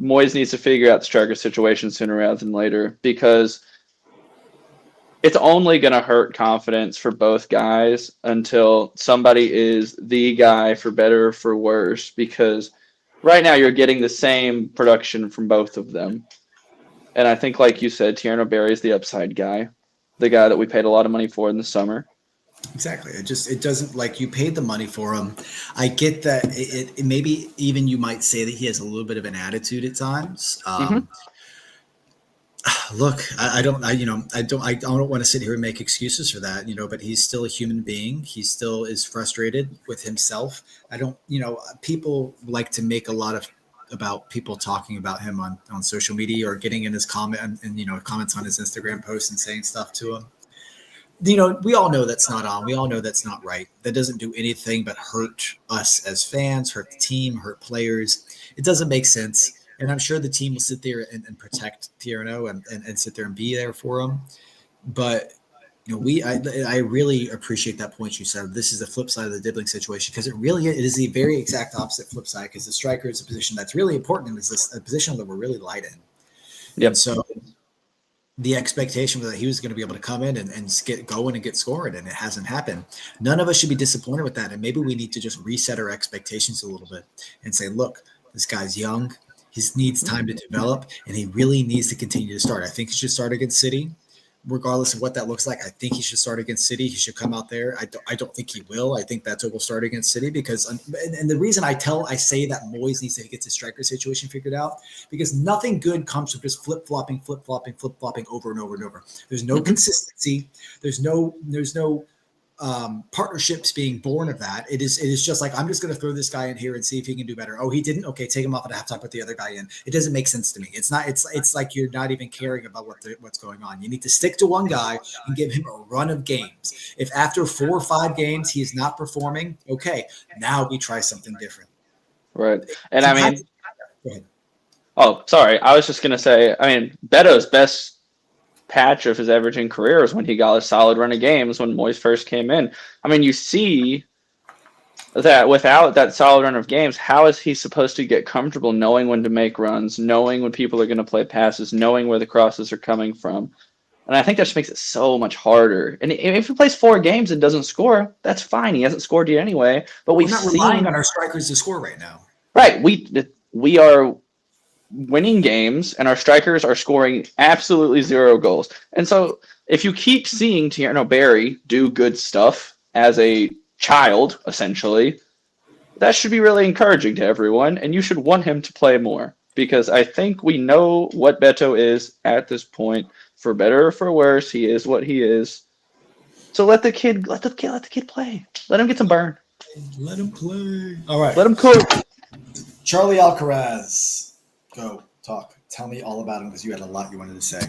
Moyes needs to figure out the striker situation sooner rather than later because it's only going to hurt confidence for both guys until somebody is the guy for better or for worse because right now you're getting the same production from both of them. And I think, like you said, Tierno Barry is the upside guy, the guy that we paid a lot of money for in the summer. Exactly. It doesn't you paid the money for him. I get that it maybe even you might say that he has a little bit of an attitude at times. Look, I don't want to sit here and make excuses for that, but he's still a human being. He still is frustrated with himself. People like to make a lot about people talking about him on social media or getting in his comment and comments on his Instagram posts and saying stuff to him. We all know that's not on. We all know that's not right. That doesn't do anything but hurt us as fans, hurt the team, hurt players. It doesn't make sense. And I'm sure the team will sit there and protect Tierno and sit there and be there for him. But I really appreciate that point you said. This is the flip side of the Dibbling situation because it is the very exact opposite flip side because the striker is a position that's really important and is this a position that we're really light in. And Yep. so the expectation was that he was going to be able to come in and get going and get scoring, and it hasn't happened. None of us should be disappointed with that. And maybe we need to just reset our expectations a little bit and say, look, this guy's young. He needs time to develop, and he really needs to continue to start. I think he should start against City, regardless of what that looks like. I think he should start against City. He should come out there. I don't think he will. I think Beto will start against City because, and the reason I say that Moyes needs to get his striker situation figured out because nothing good comes from just flip flopping over and over and over. There's no consistency. There's no partnerships being born of that. It is just like, I'm just going to throw this guy in here and see if he can do better. Oh, he didn't. Okay, take him off at halftime, put the other guy in. It doesn't make sense to me. It's like you're not even caring about what's going on. You need to stick to one guy and give him a run of games. If after 4 or 5 games he is not performing, okay, now we try something different. Right. And I mean, go ahead. Oh, sorry. I was just going to say, I mean, Beto's best patch of his Everton career was when he got a solid run of games when Moyes first came in. I mean, you see that without that solid run of games, how is he supposed to get comfortable knowing when to make runs, knowing when people are going to play passes, knowing where the crosses are coming from? And I think that just makes it so much harder. And if he plays 4 games and doesn't score, that's fine. He hasn't scored yet anyway. But we're not relying on our strikers to score right now. Right. We are winning games, and our strikers are scoring absolutely 0 goals. And so if you keep seeing Tierno Barry do good stuff as a child, essentially, that should be really encouraging to everyone, and you should want him to play more because I think we know what Beto is at this point. For better or for worse, he is what he is. So let the kid play. Let him get some burn. Let him play. All right. Let him cook. Charlie Alcaraz. Go talk. Tell me all about him because you had a lot you wanted to say.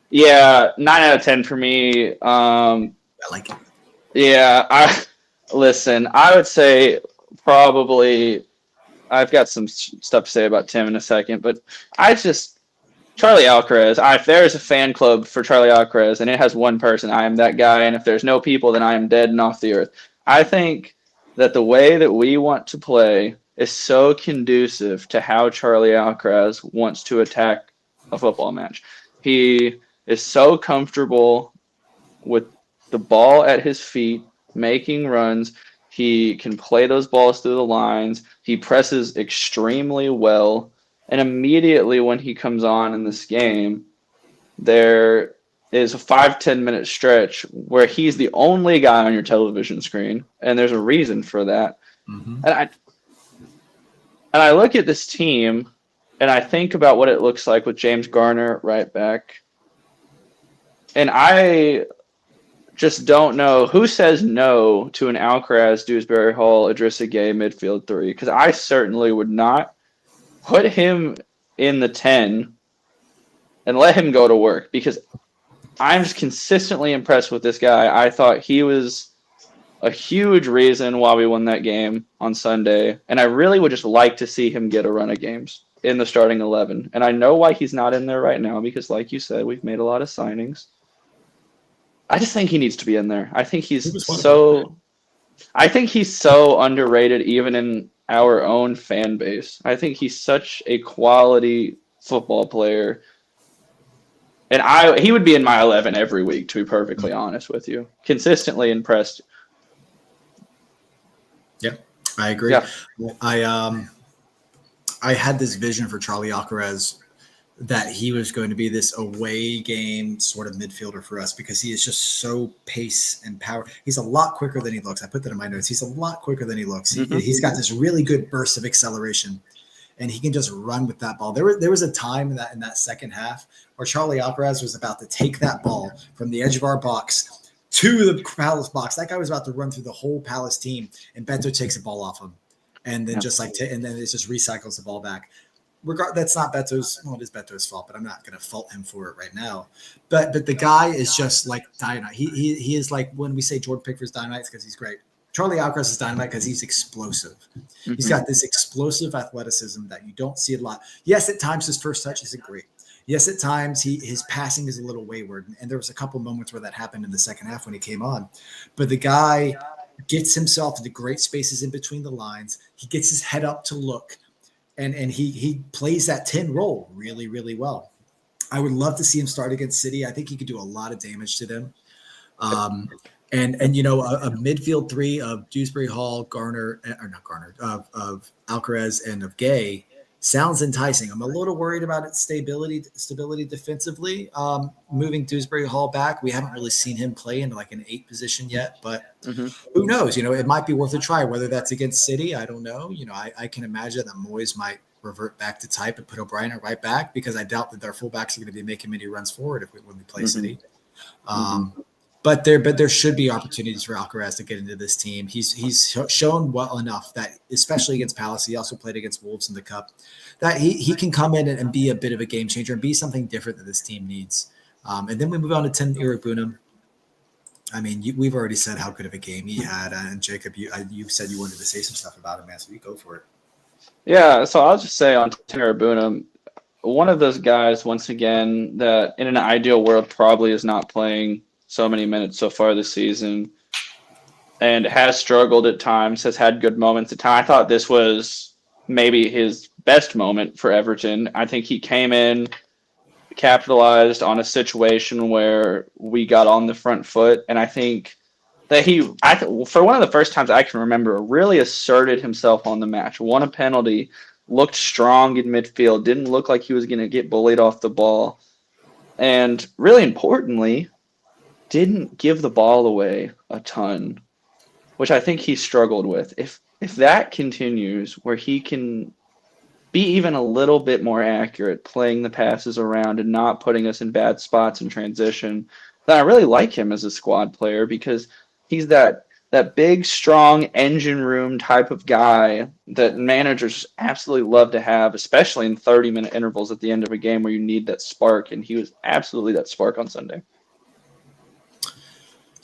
Yeah, 9 out of 10 for me. I like it. Yeah, I would say probably I've got some stuff to say about Tim in a second, but Charlie Alcaraz, if there's a fan club for Charlie Alcaraz and it has one person, I am that guy, and if there's no people, then I am dead and off the earth. I think that the way that we want to play is so conducive to how Charlie Alcaraz wants to attack a football match. He is so comfortable with the ball at his feet, making runs. He can play those balls through the lines. He presses extremely well. And immediately when he comes on in this game, there is a 5-10 minute stretch where he's the only guy on your television screen. And there's a reason for that. Mm-hmm. And I look at this team, and I think about what it looks like with James Garner right back. And I just don't know who says no to an Alcaraz, Dewsbury Hall, Idrissa Gueye midfield 3, because I certainly would not put him in the 10 and let him go to work because I'm just consistently impressed with this guy. I thought he was a huge reason why we won that game on Sunday. And I really would just like to see him get a run of games in the starting 11. And I know why he's not in there right now because, like you said, we've made a lot of signings. I just think he needs to be in there. I think he's so underrated even in our own fan base. I think he's such a quality football player. And he would be in my 11 every week, to be perfectly honest with you. Consistently impressed. Yep, I agree. Yeah. I had this vision for Charlie Alcaraz that he was going to be this away game sort of midfielder for us because he is just so pace and power. He's a lot quicker than he looks. I put that in my notes. He's a lot quicker than he looks. Mm-hmm. He's got this really good burst of acceleration, and he can just run with that ball. There was a time in that second half where Charlie Alcaraz was about to take that ball from the edge of our box to the Palace box. That guy was about to run through the whole Palace team, and Beto takes the ball off him, and then and then it just recycles the ball back. That's not Beto's. Well, it is Beto's fault, but I'm not going to fault him for it right now. But the guy is just like dynamite. He is like when we say Jordan Pickford's dynamite, it's because he's great. Charlie Alcaraz is dynamite because he's explosive. Mm-hmm. He's got this explosive athleticism that you don't see a lot. Yes, at times his first touch isn't great. Yes, at times his passing is a little wayward, and there was a couple moments where that happened in the second half when he came on. But the guy gets himself into great spaces in between the lines. He gets his head up to look, and he plays that 10 role really, really well. I would love to see him start against City. I think he could do a lot of damage to them. Um, and a midfield three of Dewsbury Hall, Garner, or not Garner, of Alcaraz and of Gay sounds enticing. I'm a little worried about its stability defensively. Moving Dewsbury Hall back, we haven't really seen him play in like an 8 position yet, but who knows? It might be worth a try. Whether that's against City, I don't know. I can imagine that Moyes might revert back to type and put O'Brien at right back, because I doubt that their fullbacks are going to be making many runs forward when we play City. But there should be opportunities for Alcaraz to get into this team. He's shown well enough that, especially against Palace, he also played against Wolves in the Cup, that he can come in and be a bit of a game changer and be something different that this team needs. And then we move on to Tim Iroegbunam. I mean, we've already said how good of a game he had, and Jacob, you said you wanted to say some stuff about him, man. So you go for it. Yeah, so I'll just say on Tara Boonham, one of those guys, once again, that in an ideal world probably is not playing so many minutes so far this season and has struggled at times, has had good moments at times. I thought this was maybe his best moment for Everton. I think he came in, capitalized on a situation where we got on the front foot, and I think that for one of the first times I can remember, really asserted himself on the match, won a penalty, looked strong in midfield, didn't look like he was going to get bullied off the ball, and really importantly, didn't give the ball away a ton, which I think he struggled with. If that continues, where he can be even a little bit more accurate, playing the passes around and not putting us in bad spots in transition, then I really like him as a squad player, because he's that big, strong engine room type of guy that managers absolutely love to have, especially in 30-minute intervals at the end of a game where you need that spark, and he was absolutely that spark on Sunday.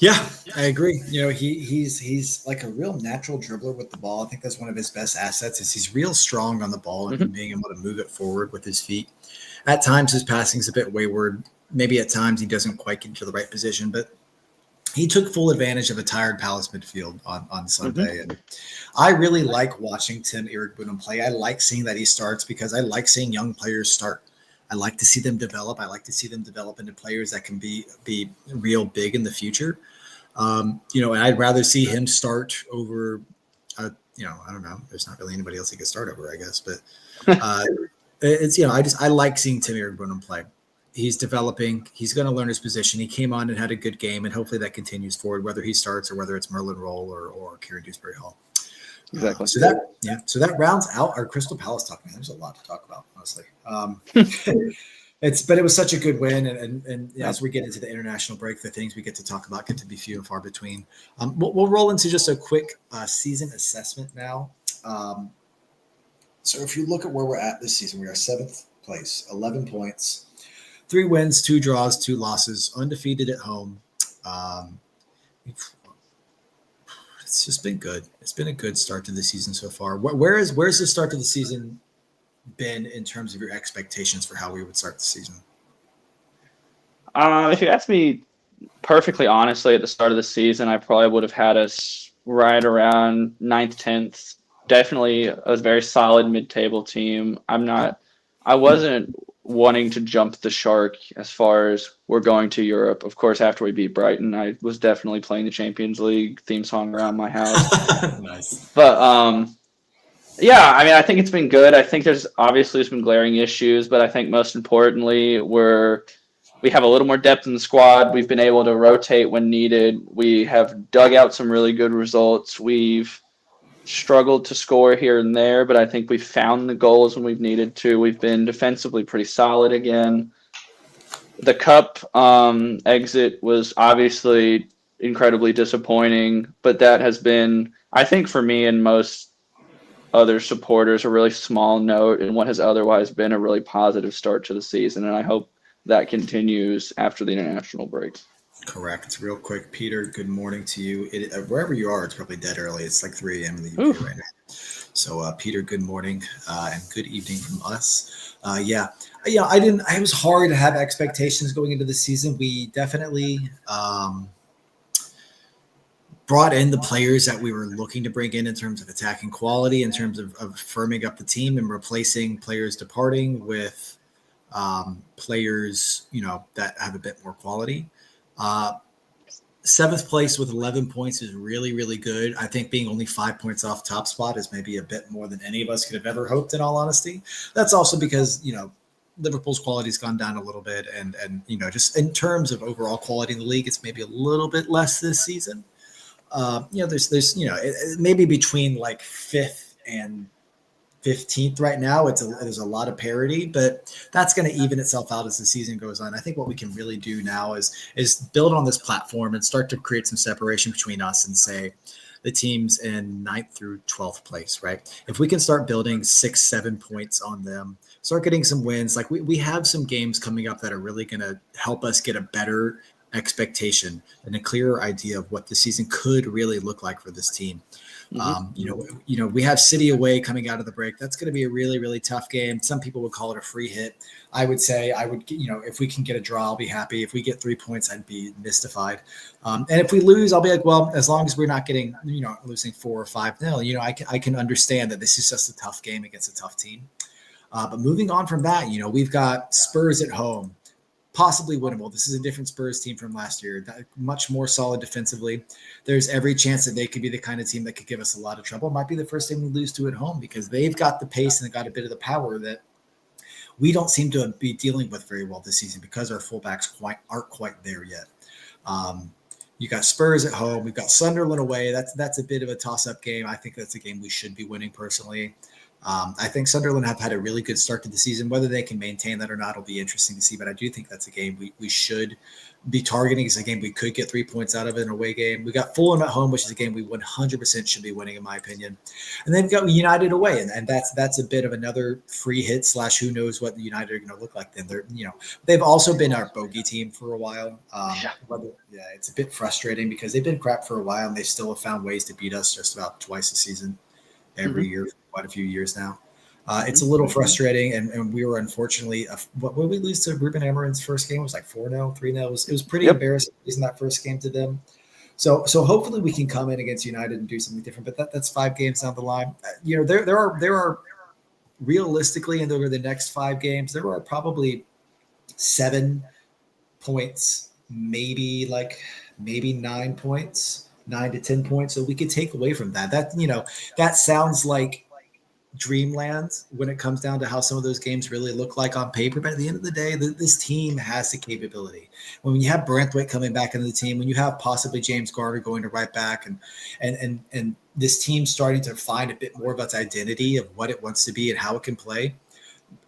Yeah, I agree. He's like a real natural dribbler with the ball. I think that's one of his best assets, is he's real strong on the ball and being able to move it forward with his feet. At times his passing's a bit wayward. Maybe at times he doesn't quite get into the right position, but he took full advantage of a tired Palace midfield on Sunday. And I really like watching Tim Iroegbunam play. I like seeing that he starts, because I like seeing young players start. I like to see them develop. I like to see them develop into players that can be real big in the future. And I'd rather see him start over, I don't know. There's not really anybody else he could start over, I guess. But I like seeing Tim Iroegbunam play. He's developing. He's going to learn his position. He came on and had a good game, and hopefully that continues forward, whether he starts or whether it's Merlin Roll or Kieran Dewsbury Hall. Exactly. So that rounds out our Crystal Palace talk, man. There's a lot to talk about, honestly. But it was such a good win, and as we get into the international break, the things we get to talk about get to be few and far between. We'll roll into just a quick season assessment now. So if you look at where we're at this season, we are 7th place, 11 points, 3 wins, 2 draws, 2 losses, undefeated at home. It's just been good. It's been a good start to the season so far. Where's the start to the season been in terms of your expectations for how we would start the season? If you ask me perfectly honestly, at the start of the season, I probably would have had us right around 9th, 10th. Definitely a very solid mid-table team. I wasn't wanting to jump the shark as far as we're going to Europe. Of course, after we beat Brighton, I was definitely playing the Champions League theme song around my house. Nice. But yeah, I mean, I think it's been good. I think there's been glaring issues, but I think most importantly, we have a little more depth in the squad. We've been able to rotate when needed. We have dug out some really good results. We've struggled to score here and there, but I think we've found the goals when we've needed to. We've been defensively pretty solid again. The cup exit was obviously incredibly disappointing, but that has been, I think for me and most other supporters, a really small note in what has otherwise been a really positive start to the season, and I hope that continues after the international break. Correct. Real quick, Peter, good morning to you. Wherever you are, it's probably dead early. It's like 3 a.m. in the UK right now. So, Peter, good morning and good evening from us. Yeah, I didn't. It was hard to have expectations going into the season. We definitely brought in the players that we were looking to bring in terms of attacking quality, in terms of firming up the team and replacing players departing with players, that have a bit more quality. Uh, Seventh place with 11 points is really, really good. I think being only 5 points off top spot is maybe a bit more than any of us could have ever hoped, in all honesty. That's also because, Liverpool's quality has gone down a little bit. And just in terms of overall quality in the league, it's maybe a little bit less this season. There's maybe between like fifth and 15th right now. There's a lot of parity, but that's going to even itself out as the season goes on. I think what we can really do now is build on this platform and start to create some separation between us and say the teams in 9th through 12th place, right? If we can start building 6-7 points on them, start getting some wins, like we have some games coming up that are really going to help us get a better expectation and a clearer idea of what the season could really look like for this team. We have City away coming out of the break. That's going to be a really, really tough game. Some people would call it a free hit. I would say if we can get a draw, I'll be happy. If we get 3 points, I'd be mystified. And if we lose, I'll be like, well, as long as we're not getting, losing 4 or 5-0, I can understand that this is just a tough game against a tough team. But moving on from that, we've got Spurs at home. Possibly winnable. This is a different Spurs team from last year, much more solid defensively. There's every chance that they could be the kind of team that could give us a lot of trouble. It might be the first team we lose to at home because they've got the pace and they've got a bit of the power that we don't seem to be dealing with very well this season because our fullbacks aren't quite there yet. You got Spurs at home. We've got Sunderland away. That's a bit of a toss-up game. I think that's a game we should be winning personally. I think Sunderland have had a really good start to the season. Whether they can maintain that or not will be interesting to see. But I do think that's a game we should be targeting. It's a game we could get 3 points out of in an away game. We got Fulham at home, which is a game we 100% should be winning, in my opinion. And then we've got United away, and that's a bit of another free hit / who knows what the United are going to look like. Then they've also been our bogey team for a while. It's a bit frustrating because they've been crap for a while, and they still have found ways to beat us just about twice a season. Every year for quite a few years now. It's a little frustrating, and we were unfortunately what did we lose to Ruben Amorim's first game? It was like 4-0, 3-0. It was pretty embarrassing losing that first game to them. So hopefully we can come in against United and do something different. But that's 5 games down the line. There are realistically, and over the next 5 games, there are probably 7 points, maybe 9 points. 9 to 10 points, so we could take away from that. That sounds like dreamland when it comes down to how some of those games really look like on paper. But at the end of the day, this team has the capability. When you have Branthwaite coming back into the team, when you have possibly James Garner going to right back, and this team starting to find a bit more about its identity of what it wants to be and how it can play.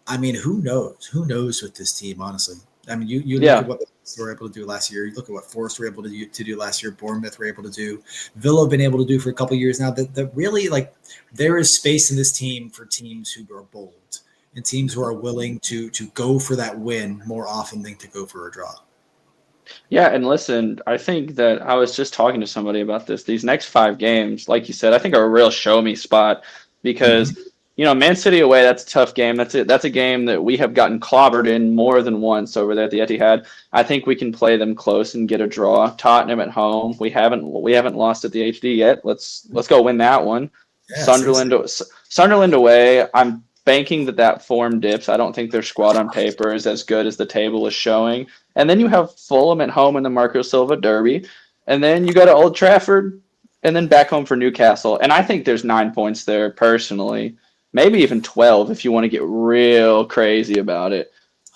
I mean, who knows? Who knows with this team, honestly? I mean, you look at what they were able to do last year. You look at what Forest were able to do last year. Bournemouth were able to do. Villa have been able to do for a couple of years now. That really, there is space in this team for teams who are bold and teams who are willing to go for that win more often than to go for a draw. Yeah, and listen, I think that I was just talking to somebody about this. These next 5 games, like you said, I think are a real show me spot because Man City away, that's a tough game. That's it. That's a game that we have gotten clobbered in more than once over there at the Etihad. I think we can play them close and get a draw. Tottenham at home, we haven't lost at the HD yet. Let's go win that one. Yeah, Sunderland away, I'm banking that form dips. I don't think their squad on paper is as good as the table is showing. And then you have Fulham at home in the Marco Silva Derby, and then you go to Old Trafford, and then back home for Newcastle. And I think there's 9 points there personally. Maybe even 12 if you want to get real crazy about it.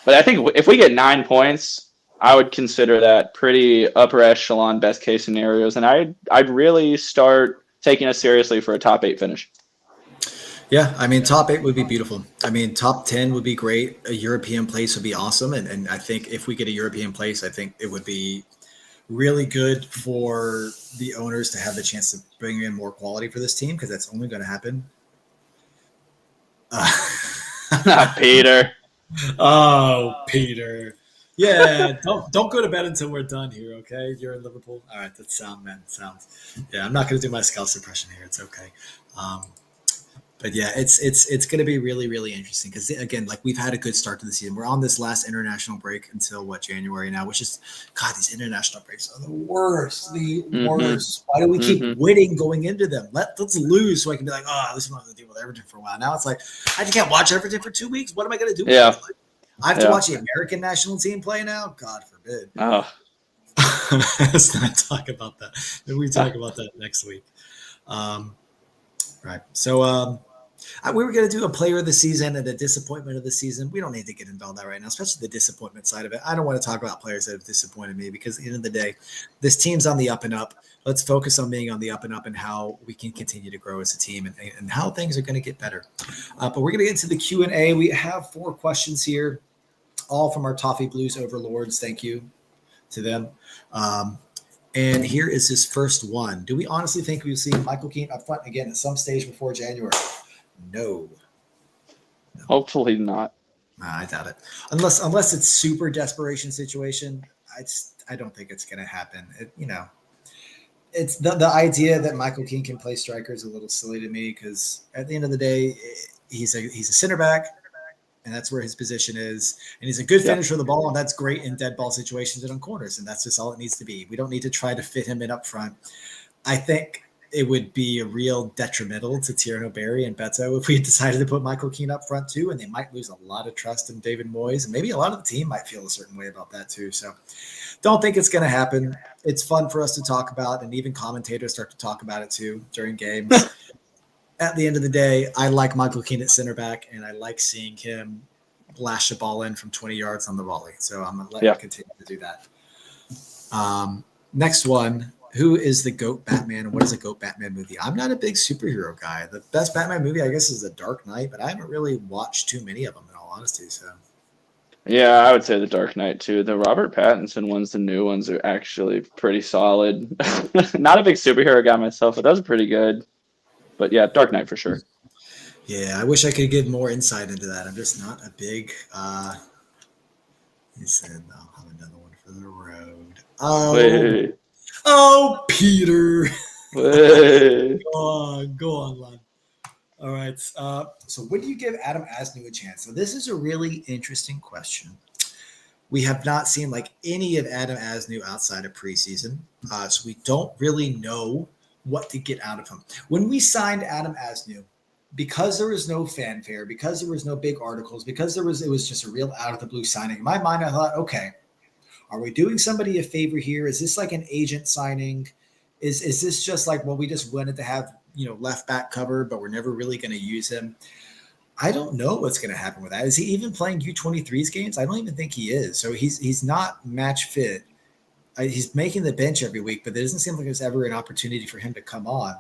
But I think if we get 9 points, I would consider that pretty upper echelon best case scenarios. And I'd really start taking us seriously for a top 8 finish. Yeah, I mean, top 8 would be beautiful. I mean, top 10 would be great. A European place would be awesome. And I think if we get a European place, I think it would be really good for the owners to have the chance to bring in more quality for this team because that's only going to happen. Peter. Oh, Peter. Yeah, don't go to bed until we're done here, okay? You're in Liverpool. All right, that's sound, man. Sounds. Yeah, I'm not going to do my Scouse impression here. It's okay. But But yeah, it's going to be really, really interesting because again, like we've had a good start to the season. We're on this last international break until January now, which is God. These international breaks are the worst. The worst. Why do we keep winning going into them? Let's lose so I can be like, oh, at least I'm not going to deal with Everton for a while. Now it's like I just can't watch Everton for 2 weeks. What am I going to do? Yeah. I have to watch the American national team play now. God forbid. Oh. Let's not talk about that. Maybe we talk about that next week. Right. So we were going to do a player of the season and a disappointment of the season. We don't need to get into all that right now, especially the disappointment side of it. I don't want to talk about players that have disappointed me because at the end of the day, this team's on the up and up. Let's focus on being on the up and up and how we can continue to grow as a team and how things are going to get better. But we're going to get into the Q&A. We have 4 questions here, all from our Toffee Blues overlords. Thank you to them. And here is his first one. Do we honestly think we'll see Michael Keane up front again at some stage before January? No. Hopefully not. I doubt it. Unless it's super desperation situation, I don't think it's going to happen. It's the idea that Michael Keane can play striker is a little silly to me because at the end of the day, he's a center back. And that's where his position is. And he's a good finisher of the ball, and that's great in dead ball situations and on corners. And that's just all it needs to be. We don't need to try to fit him in up front. I think it would be a real detrimental to Tierno Barry and Beto if we decided to put Michael Keane up front too, and they might lose a lot of trust in David Moyes. And maybe a lot of the team might feel a certain way about that too. So don't think it's going to happen. It's fun for us to talk about, and even commentators start to talk about it too during games. At the end of the day, I like Michael Keane at center back, and I like seeing him lash the ball in from 20 yards on the volley. So I'm going to let him continue to do that. Next one, who is the GOAT Batman, and what is a GOAT Batman movie? I'm not a big superhero guy. The best Batman movie, I guess, is The Dark Knight, but I haven't really watched too many of them, in all honesty. So, yeah, I would say The Dark Knight, too. The Robert Pattinson ones, the new ones, are actually pretty solid. Not a big superhero guy myself, but those are pretty good. But yeah, Dark Knight for sure. Yeah, I wish I could give more insight into that. I'm just not a big. He said, "I'll have another one for the road." Oh, Peter. Go on, lad. All right. So, when do you give Adam Asnew a chance? So, this is a really interesting question. We have not seen like any of Adam Asnew outside of preseason, so we don't really know what to get out of him. When we signed Adam Asnew, because there was no fanfare, because there was no big articles, because it was just a real out of the blue signing. In my mind, I thought, okay, are we doing somebody a favor here? Is this like an agent signing? Is this just like, well, we just wanted to have, left back covered, but we're never really going to use him? I don't know what's going to happen with that. Is he even playing U23s games? I don't even think he is. So he's not match fit. He's making the bench every week, but there doesn't seem like there's ever an opportunity for him to come on.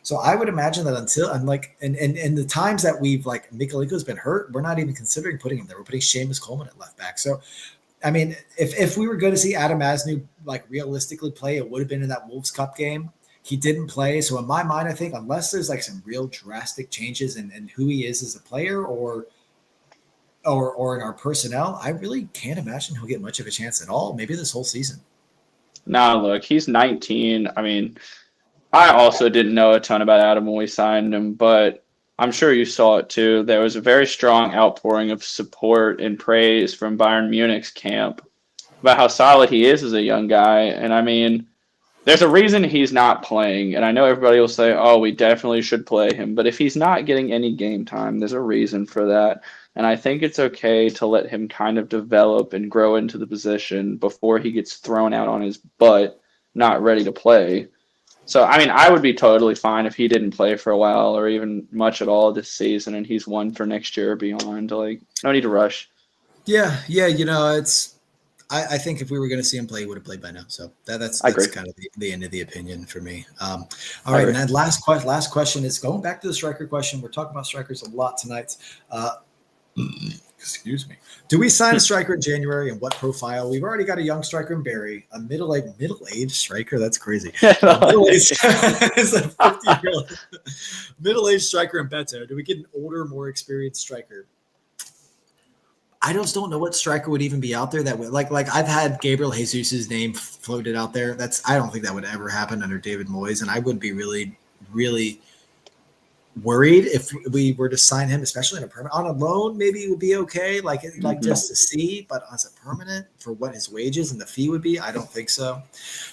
So I would imagine that until and the times that we've like Mikalenko's been hurt, we're not even considering putting him there. We're putting Seamus Coleman at left back. So, I mean, if we were going to see Adam Asnew like realistically play, it would have been in that Wolves Cup game. He didn't play. So in my mind, I think unless there's like some real drastic changes in who he is as a player or in our personnel, I really can't imagine he'll get much of a chance at all. Maybe this whole season. No, look, he's 19. I mean, I also didn't know a ton about Adam when we signed him, but I'm sure you saw it too. There was a very strong outpouring of support and praise from Bayern Munich's camp about how solid he is as a young guy. And I mean, there's a reason he's not playing. And I know everybody will say, oh, we definitely should play him. But if he's not getting any game time, there's a reason for that. And I think it's okay to let him kind of develop and grow into the position before he gets thrown out on his butt, not ready to play. So, I mean, I would be totally fine if he didn't play for a while or even much at all this season and he's one for next year or beyond. Like, no need to rush. Yeah, I think if we were going to see him play, he would have played by now. So that's kind of the end of the opinion for me. All right, and then last question is going back to the striker question. We're talking about strikers a lot tonight. Excuse me. Do we sign a striker in January, and what profile? We've already got a young striker in Barry, a middle-aged striker. That's crazy. Middle-aged is a 50-year-old middle-aged striker in Beto. Do we get an older, more experienced striker? I just don't know what striker would even be out there that would like I've had Gabriel Jesus's name floated out there. I don't think that would ever happen under David Moyes, and I would be really, really worried if we were to sign him, especially in a permanent. On a loan, maybe it would be okay, like just to see. But as a permanent, for what his wages and the fee would be, I don't think so.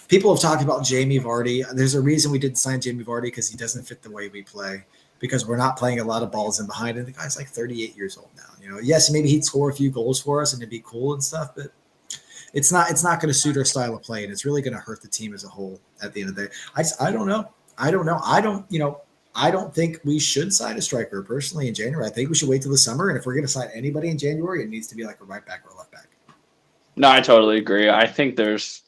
People have talked about Jamie Vardy. There's a reason we didn't sign Jamie Vardy because he doesn't fit the way we play. Because we're not playing a lot of balls in behind, and the guy's like 38 years old now. You know, yes, maybe he'd score a few goals for us and it'd be cool and stuff, but it's not going to suit our style of play, and it's really going to hurt the team as a whole at the end of the day. I don't know. I don't think we should sign a striker personally in January. I think we should wait till the summer, and if we're going to sign anybody in January, it needs to be like a right back or left back. No, I totally agree. I think there's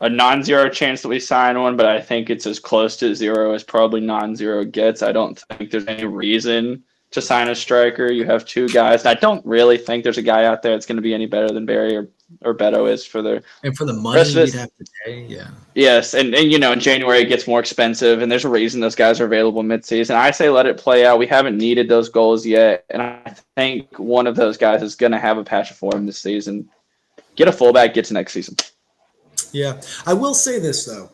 a non-zero chance that we sign one, but I think it's as close to zero as probably non-zero gets. I don't think there's any reason to sign a striker. You have two guys. I don't really think there's a guy out there that's going to be any better than Barry or Beto is for the money you'd have to pay. Yeah. Yes, and you know, in January it gets more expensive, and there's a reason those guys are available mid-season. I say let it play out. We haven't needed those goals yet, and I think one of those guys is going to have a patch of form this season. Get a fullback, get to next season. Yeah, I will say this though,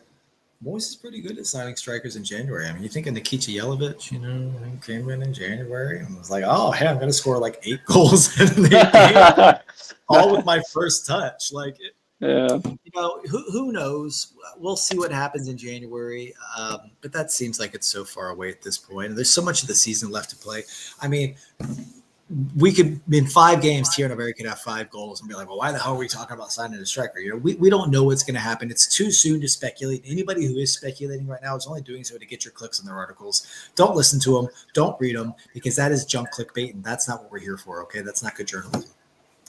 Moyes is pretty good at signing strikers in January. I mean, you think of Nikita Jelavic, you know, who came in January and was like, "Oh, hey, I'm going to score like 8 goals in the game, all with my first touch." Like, yeah, you know, who knows? We'll see what happens in January, but that seems like it's so far away at this point. And there's so much of the season left to play. I mean, we could in 5 games, Thierry Henry could have 5 goals and be like, well, why the hell are we talking about signing a striker? You know, we don't know what's going to happen. It's too soon to speculate. Anybody who is speculating right now is only doing so to get your clicks on their articles. Don't listen to them. Don't read them, because that is junk clickbait, and that's not what we're here for. Okay, that's not good journalism.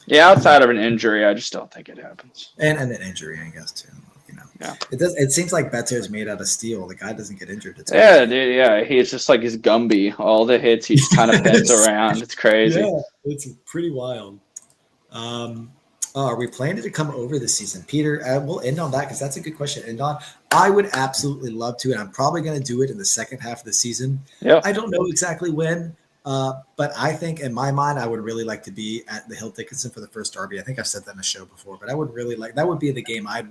Yeah, outside of an injury, I just don't think it happens. And an injury, I guess, too. You know, yeah. It seems like Beto is made out of steel. The guy doesn't get injured. Yeah, dude. Yeah, he's just like his Gumby. All the hits, he just kind of bends around. It's crazy. Yeah, it's pretty wild. Are we planning to come over this season, Peter? We'll end on that because that's a good question. And on, I would absolutely love to, and I'm probably going to do it in the second half of the season. Yeah, I don't know exactly when. But I think in my mind, I would really like to be at the Hill Dickinson for the first derby. I think I've said that in a show before, but I would really like, that would be the game. I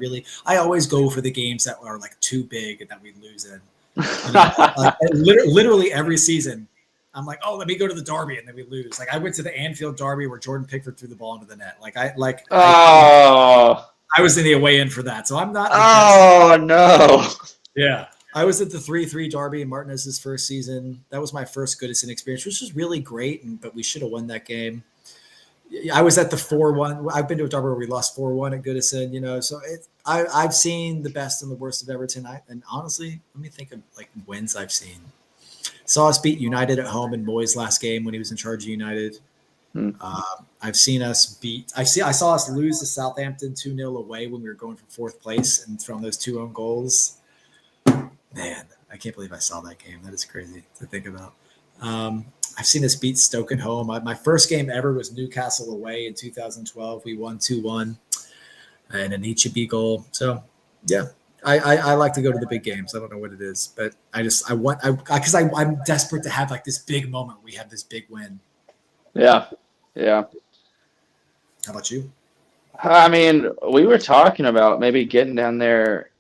always go for the games that are like too big and that we lose in. You know, literally every season, I'm like, oh, let me go to the derby, and then we lose. Like I went to the Anfield derby where Jordan Pickford threw the ball into the net. I was in the away end for that. So I'm not. Oh no. Yeah. I was at the 3-3 derby in Martinez's first season. That was my first Goodison experience, which was really great, but we should have won that game. I was at the 4-1. I've been to a derby where we lost 4-1 at Goodison, you know. So I've seen the best and the worst of Everton. And honestly, let me think of like wins I've seen. Saw us beat United at home in Moyes' last game when he was in charge of United. I've seen us beat. I saw us lose to Southampton 2-0 away when we were going for 4th place and from those 2 own goals. Man, I can't believe I saw that game. That is crazy to think about. I've seen us beat Stoke at home. My first game ever was Newcastle away in 2012. We won 2-1 and an Ichibi goal. So, yeah, I like to go to the big games. I don't know what it is, but because I'm desperate to have like this big moment. We have this big win. Yeah. How about you? I mean, we were talking about maybe getting down there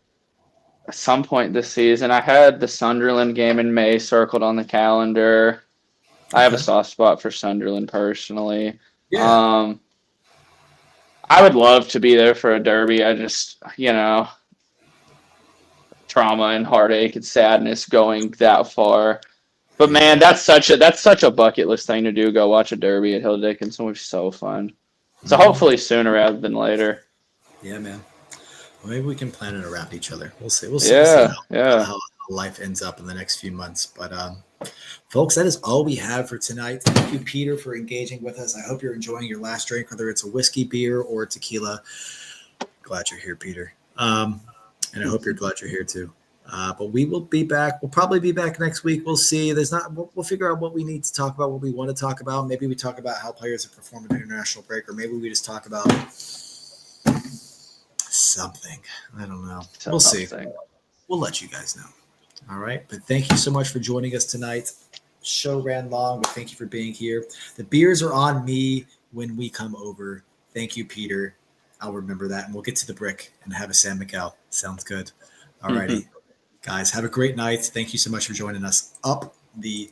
at some point this season. I had the Sunderland game in May circled on the calendar. I have a soft spot for Sunderland personally. Yeah. I would love to be there for a derby. I just, you know, trauma and heartache and sadness going that far. But man, that's such a bucket list thing to do. Go watch a derby at Hill Dickinson, which is so fun. So hopefully sooner rather than later. Yeah, man. Well, maybe we can plan it around each other. We'll see. How life ends up in the next few months. But folks, that is all we have for tonight. Thank you, Peter, for engaging with us. I hope you're enjoying your last drink, whether it's a whiskey, beer, or tequila. Glad you're here, Peter. And I hope you're glad you're here too. But we will be back. We'll probably be back next week. We'll see. We'll figure out what we need to talk about, what we want to talk about. Maybe we talk about how players have performed in international break, or maybe we just talk about something. I don't know. We'll see. We'll let you guys know. All right. But thank you so much for joining us tonight. Show ran long, but thank you for being here. The beers are on me when we come over. Thank you, Peter. I'll remember that. And we'll get to the brick and have a San Miguel. Sounds good. All righty. Guys, have a great night. Thank you so much for joining us. Up the